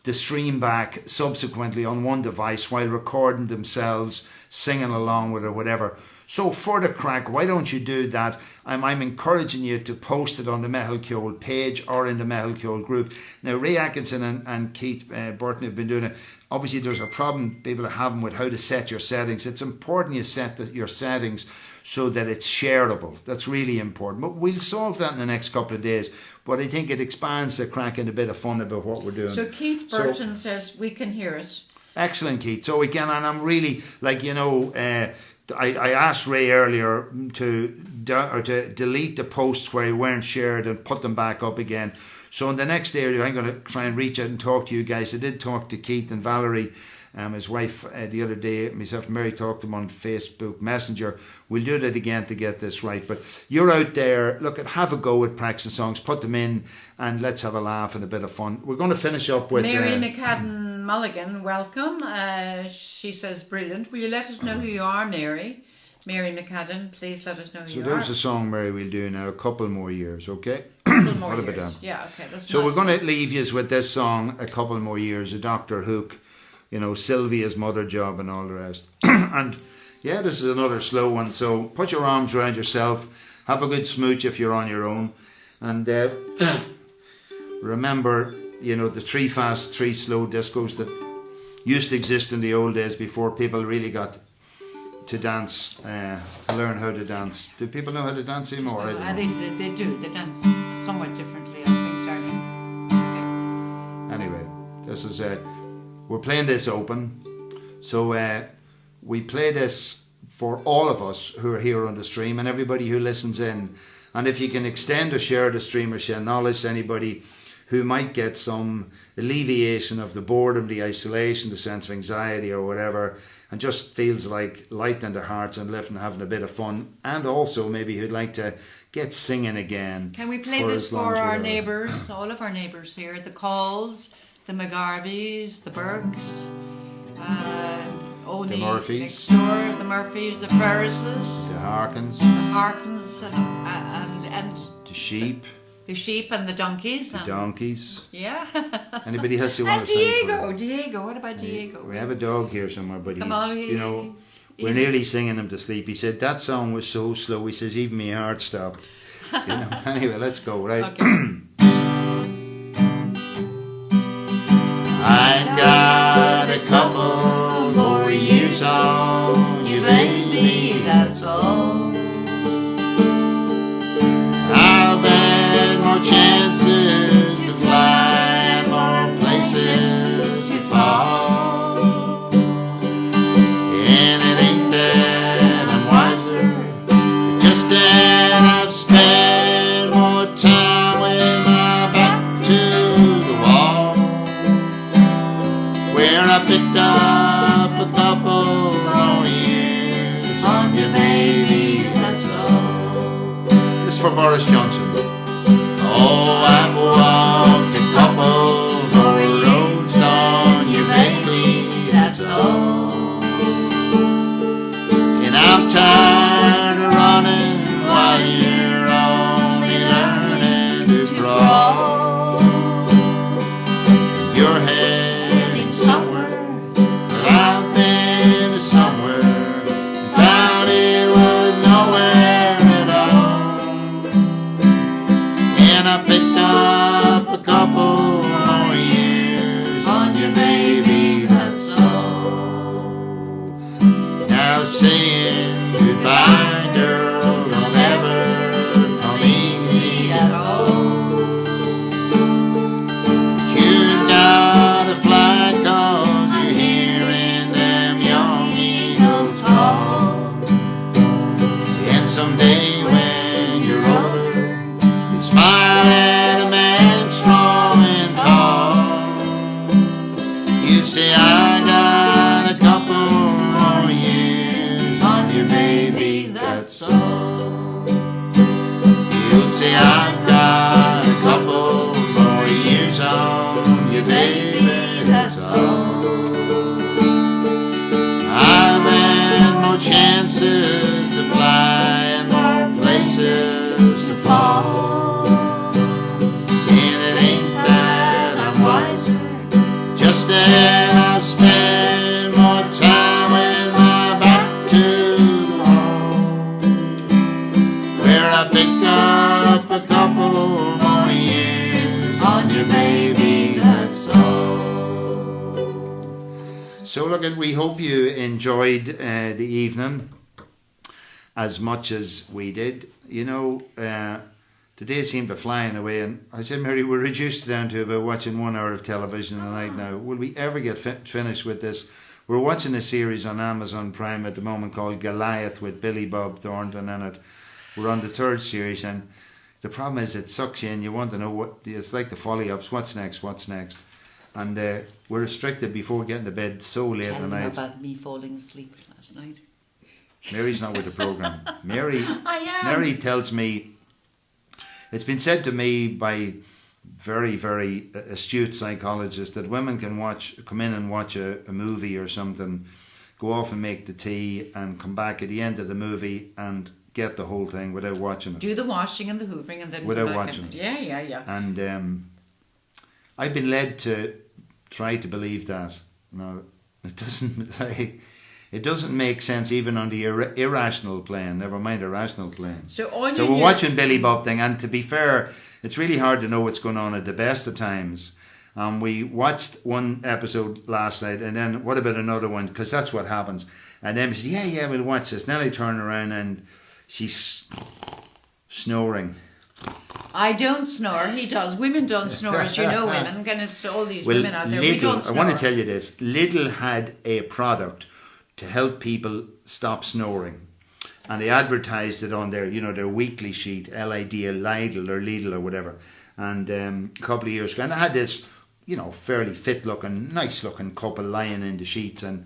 the stream back subsequently on one device while recording themselves, singing along with it or whatever. So for the crack, why don't you do that? I'm encouraging you to post it on the Mehel Ceol page or in the Mehel Ceol group. Now, Ray Atkinson and Keith Burton have been doing it. Obviously, there's a problem people are having with how to set your settings. It's important you set your settings so that it's shareable. That's really important. But we'll solve that in the next couple of days. But I think it expands the crack and a bit of fun about what we're doing. So Keith Burton says we can hear it. Excellent, Keith. So again, and I'm really, I asked Ray earlier to delete the posts where he weren't shared and put them back up again. So in the next area, I'm going to try and reach out and talk to you guys. I did talk to Keith and Valerie, his wife, the other day. Myself and Mary talked to him on Facebook Messenger. We'll do that again to get this right. But you're out there, have a go at practicing songs, put them in, and let's have a laugh and a bit of fun. We're going to finish up with Mary McCadden Mulligan, welcome. She says, brilliant. Will you let us know who you are, Mary? Mary McCadden, please let us know who you are. So there's a song, Mary, we'll do now, a couple more years, okay? Couple more what years. About that? Yeah, okay. That's so nice. We're going to leave you with this song, a couple more years, a Dr. Hook, Sylvia's Mother Job and all the rest. And yeah, this is another slow one. So put your arms around yourself, have a good smooch if you're on your own, and remember, the 3 fast, 3 slow discos that used to exist in the old days before people really got to dance, to learn how to dance. Do people know how to dance anymore? I think they do. They dance somewhat differently, I think, darling. Okay. Anyway, this is we're playing this open. So we play this for all of us who are here on the stream and everybody who listens in. And if you can extend or share the stream or share knowledge to anybody who might get some alleviation of the boredom, the isolation, the sense of anxiety or whatever, and just feels like lightening their hearts and lifting, having a bit of fun, and also maybe who'd like to get singing again. Can we play this for our neighbours, all of our neighbours here, the Calls, the McGarveys, the Burkes, Oney, the Murphys, next door, the Murphys, the Ferrises, the Harkins, and the Sheep. The sheep and the donkeys. The donkeys. Yeah. Anybody else you want and to say? Diego. What about Diego? We have a dog here somewhere, but Come we're nearly singing him to sleep. He said that song was so slow. He says even my heart stopped. Anyway, let's go. Right. Okay. I got a couple more years on you, baby. That's all. I've had more chances to fly, more places to fall, and it ain't that I'm wiser, just that I've spent more time with my back to the wall, where I picked up a couple more years on you, baby, that's all. For Boris Johnson. Oh, I've walked a couple Then I picked up a couple more years on you, baby, that's all. Now saying goodbye, girl, don't ever come easy at all. You gotta fly 'cause you're hearing them young eagles call. And someday when you're older, you smile at a man strong and tall. You say, I got a couple more years on you, baby, that's all. You'll say, I've got a couple more years on you, baby, that's all. I've had more chances to fly and more places to fall. And it ain't that I'm wiser, just that I've spent more time with my back to the wall, where I picked up a couple more years on you, baby, that's all. So look, we hope you enjoyed the evening as much as we did. You know, today seemed to flying away, and I said, Mary, we're reduced down to about watching 1 hour of television a night now. Will we ever get finished with this? We're watching a series on Amazon Prime at the moment called Goliath with Billy Bob Thornton in it. We're on the 3rd series, and the problem is it sucks you in. You want to know what, it's like the folly-ups, what's next. And we're restricted before getting to bed so late Tell at them night. about me falling asleep last night. Mary's not with the programme. Mary I am. Mary tells me, it's been said to me by very, very astute psychologists that women can come in and watch a movie or something, go off and make the tea and come back at the end of the movie and get the whole thing without watching it. Do the washing and the hoovering and then Without come back watching and, it. Yeah. And I've been led to try to believe that. No, it doesn't. It doesn't make sense even on the irrational plane. Never mind a rational plane. So we're watching Billy Bob thing, and to be fair, it's really hard to know what's going on at the best of times. We watched one episode last night, and then what about another one? Because that's what happens. And then she said, yeah, we'll watch this. Then I turn around and she's snoring. I don't snore. He does. Women don't snore, as you know, women. And it's all these women out there. We don't snore. I want to tell you this. Lidl had a product to help people stop snoring. And they advertised it on their, their weekly sheet, Lidl or Lidl or whatever. And a couple of years ago, and I had this, fairly fit-looking, nice-looking couple lying in the sheets, and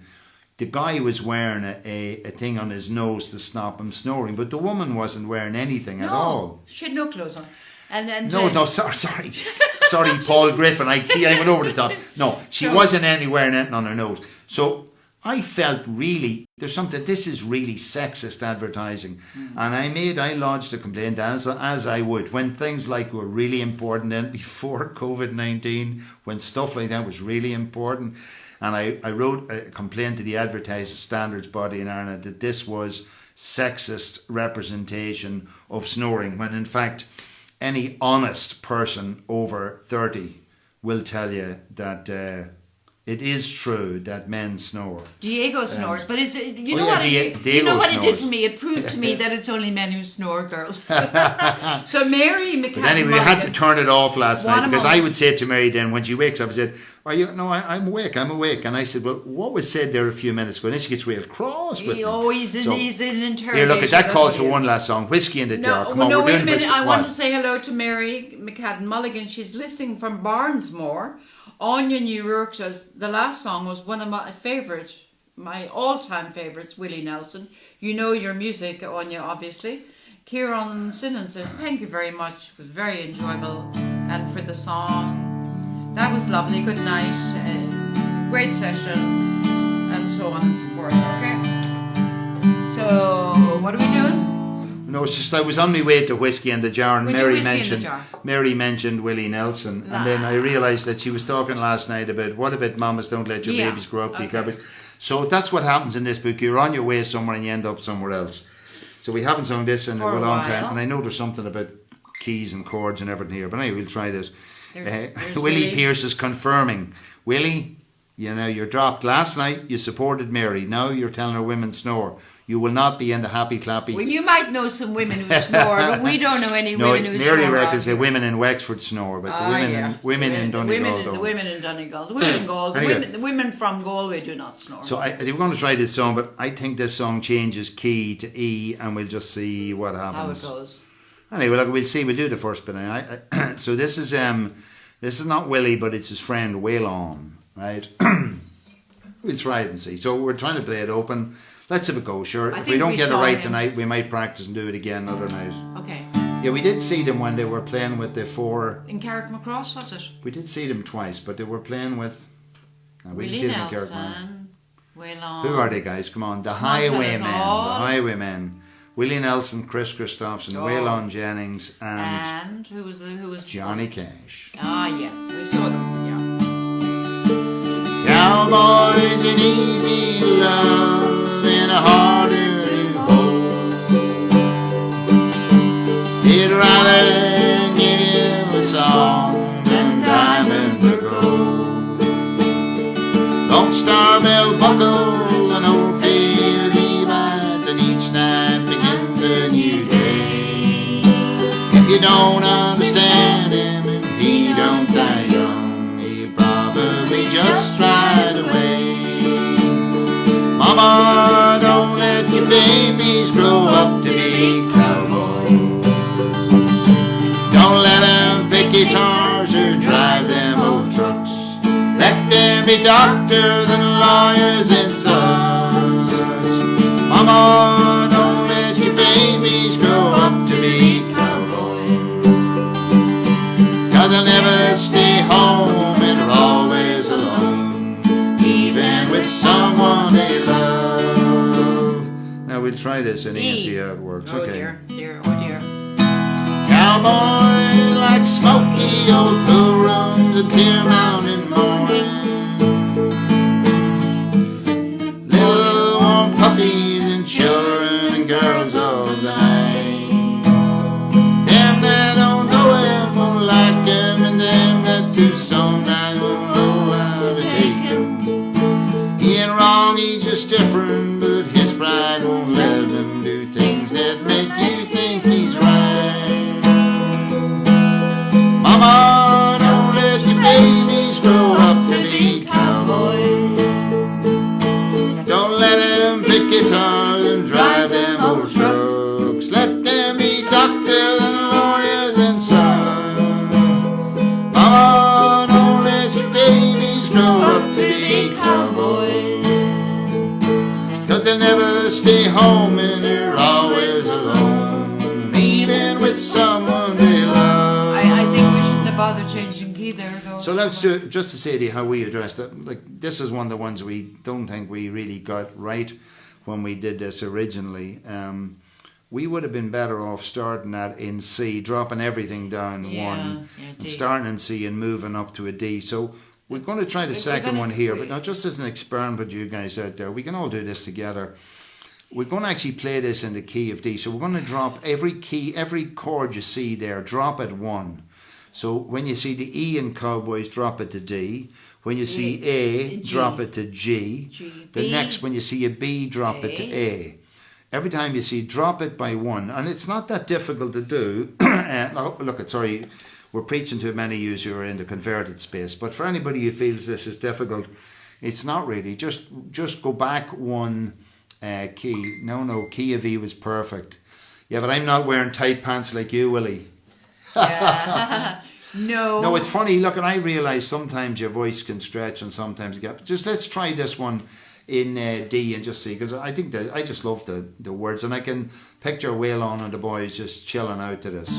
the guy was wearing a thing on his nose to stop him snoring, but the woman wasn't wearing anything at all. She had no clothes on. Sorry, Paul Griffin. I went over the top. No, she wasn't wearing anything on her nose. So I felt really, this is really sexist advertising. And I lodged a complaint as I would when things like were really important then before COVID-19, when stuff like that was really important. And I wrote a complaint to the Advertising Standards Body in Ireland that this was sexist representation of snoring, when in fact any honest person over 30 will tell you that it is true that men snore. Diego snores, but what Diego it did snores. for me? It proved to me that it's only men who snore, girls. So Mary McCann. But anyway, we had to turn it off last What night a because moment. I would say to Mary then when she wakes up, I said, I'm awake. And I said, well, what was said there a few minutes ago? And then she gets real cross with me. He's in interrogation. Here, look, that calls for one last song, Whiskey in the Jar. Come on, wait a minute. Whiskey. I want to What? say hello to Mary McCadden Mulligan. She's listening from Barnesmore. Anya New York says the last song was one of my all-time favourites, Willie Nelson. You know your music, Anya, obviously. Kieran Sinan says, thank you very much. It was very enjoyable. And for the song, that was lovely. Good night. Great session. And so on and so forth. Okay. So, what are we doing? No, it's just I was on my way to Whiskey in the Jar, and We do Whiskey in the Jar. Mary mentioned Willie Nelson, and then I realised that she was talking last night about what about mamas don't let your babies grow up to garbage. So that's what happens in this book. You're on your way somewhere and you end up somewhere else. So we haven't sung this in a long time, and I know there's something about keys and chords and everything here. But anyway, we'll try this. There's Willie Pierce is confirming. Willie, you know, you're dropped last night. You supported Mary. Now you're telling her women snore. You will not be in the happy clappy. Well, you might know some women who snore, but we don't know any women who snore. Mary reckons the women in Wexford snore, but the women in Donegal don't. The women in Donegal. The women in Galway. Anyway. The women from Galway do not snore. So we're going to try this song, but I think this song changes key to E, and we'll just see what happens. How it goes. Anyway, look, we'll see. We'll do the first bit. So this is not Willie, but it's his friend Waylon, right? We'll try it and see. So we're trying to play it open. Let's have a go, sure. If we don't get it right tonight, we might practice and do it again another night. Okay. Yeah, we did see them when they were playing with the four. In Carrickmacross, was it? We did see them twice, but they were playing with. Willie Nelson, Waylon. Who are they, guys? Come on, the Highwaymen. The Highwaymen. Willie Nelson, Chris Christopherson, Waylon Jennings, and who was Johnny Cash. Ah, yeah, we saw them. Yeah. Cowboys in easy love in a harder hole. He'd rather give you a song than diamond or gold. Lone Star Bell buckle and old Field Levi's, and each night begins a new day. If you don't understand him and he don't die young, he'll probably just ride away. Mama, don't let your babies grow up to be cowboys. Don't let them pick guitars or drive them old trucks. Let them be doctors and lawyers and sons. Mama, don't let your babies grow up to be cowboys. 'Cause they'll never stay home and are always alone, even with someone they love. Now we'll try this and see how it works. Oh okay. dear, oh dear. Cowboys like smoky old pool rooms and clear mountain mornings. Little warm puppies and children and girls of the night. Them that don't know him won't like him, and them that do sometimes won't know how to take him. He ain't wrong, he's just different, but his pride won't let him do things that make you think he's right. Mama, don't let your babies grow up to be cowboys. Don't let them pick guitars and drive them old trucks. Let them be doctors and lawyers and sons. Mama, don't let your babies grow up to be cowboys. 'Cause they'll never stay home and they're always alone, even with someone they love. I think we shouldn't have bothered changing key there, though. So let's do it, just to say to you how we addressed it. Like, this is one of the ones we don't think we really got right when we did this originally. We would have been better off starting that in C, dropping everything down one, and D. starting in C and moving up to a D. So we're going to try the second one here, but now just as an experiment with you guys out there, we can all do this together. We're going to actually play this in the key of D. So we're going to drop every key, every chord you see there, drop it one. So when you see the E in Cowboys, drop it to D. When you see A, drop it to G. The next, when you see a B, drop it to A. Every time you see, drop it by one. And it's not that difficult to do. Look, sorry, we're preaching to many of you who are in the converted space. But for anybody who feels this is difficult, it's not really. Just go back one key. No, key of E was perfect. Yeah, but I'm not wearing tight pants like you, Willie. Yeah. No, it's funny. Look, and I realise sometimes your voice can stretch and sometimes you get. Just let's try this one in D and just see, because I think that I just love the words, and I can picture Waylon and the boys just chilling out to this.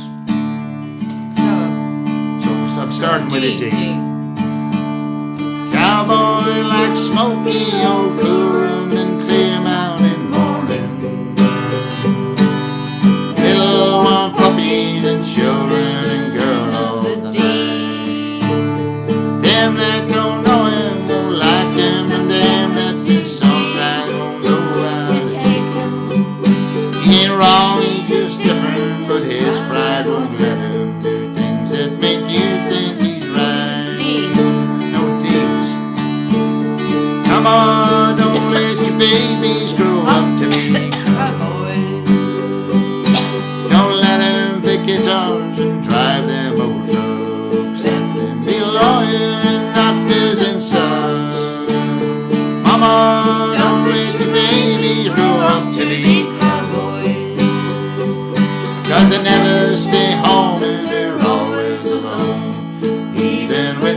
So I'm starting with a D. Cowboy like smoky old pool room in clear mountain morning. Little warm puppies and children and girls all the night. Them that don't know him won't like him, and them that do sometimes won't know how to take him. He ain't wrong, he's just different, but his pride won't let him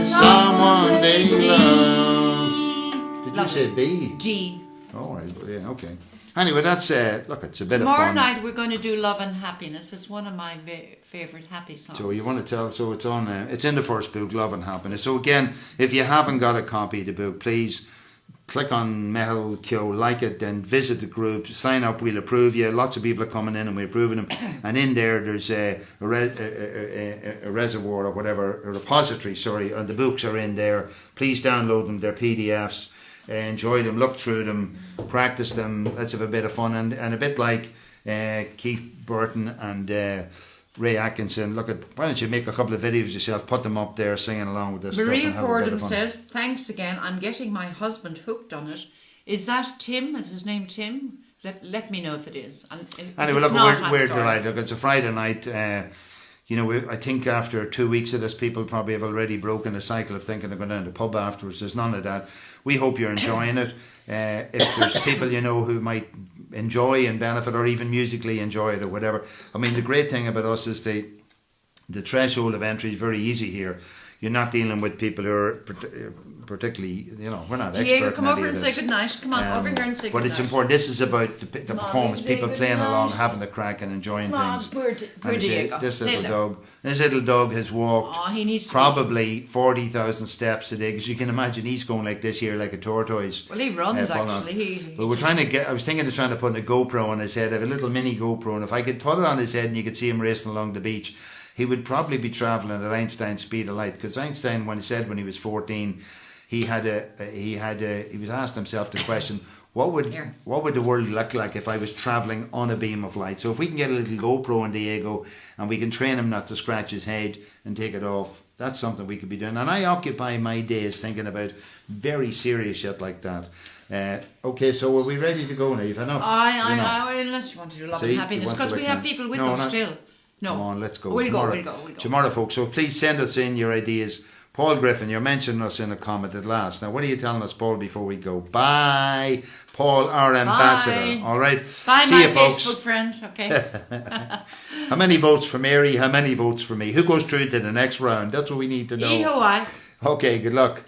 with someone they love. Did you say B? G. Oh, yeah, okay. Anyway, that's look. It's a bit of Tomorrow fun. night we're going to do Love and Happiness. It's one of my favourite happy songs. So you want to tell? So it's on. It's in the first book, Love and Happiness. So again, if you haven't got a copy of the book, please click on Mel Kyo, like it, then visit the group, sign up. We'll approve you. Lots of people are coming in, and we're approving them. And in there's a reservoir or whatever, a repository. Sorry, and the books are in there. Please download them. They're PDFs. Enjoy them, look through them, practice them. Let's have a bit of fun, and a bit like Keith Burton and Ray Atkinson. Why don't you make a couple of videos yourself, put them up there, singing along with this Maria stuff. Maria Fordham says, "Thanks again. I'm getting my husband hooked on it. Is that Tim? Is his name Tim? Let me know if it is. And if Anyway, it's look, not, we're I'm sorry. delighted. Look, it's a Friday night. I think after 2 weeks of this, people probably have already broken the cycle of thinking they're going down to the pub afterwards. There's none of that. We hope you're enjoying it. If there's people you know who might enjoy and benefit, or even musically enjoy it or whatever. I mean, the great thing about us is the threshold of entry is very easy here. You're not dealing with people who are particularly, we're not Diego, expert come in over any and of say this. goodnight. Come on, over here and say But goodnight. it's important. This is about the Come on, performance. say People playing goodnight. along, having the crack and enjoying Come on, things. poor And Diego. This Say little hello. dog has walked Oh, he needs to probably 40,000 steps a day, because you can imagine he's going like this here, like a tortoise. Well, he runs full on. actually. But I was thinking of trying to put a GoPro on his head. I have a little mini GoPro, and if I could put it on his head and you could see him racing along the beach, he would probably be travelling at Einstein's speed of light. Because Einstein, when he was 14, he was asked himself the question, what would the world look like if I was travelling on a beam of light? So if we can get a little GoPro in Diego and we can train him not to scratch his head and take it off, that's something we could be doing. And I occupy my days thinking about very serious shit like that. Okay, so are we ready to go now? You've enough? Unless you want to do Love and See, Happiness, he wants because to we wait have now. people with No, us not- still. No. Come on, let's go. We'll Tomorrow. go. Tomorrow, folks. So please send us in your ideas. Paul Griffin, you're mentioning us in a comment at last. Now, what are you telling us, Paul, before we go? Bye, Paul, our ambassador. All right. Bye, See my you, folks. Facebook friend. Okay. How many votes for Mary? How many votes for me? Who goes through to the next round? That's what we need to know. Eho, I. Okay, good luck.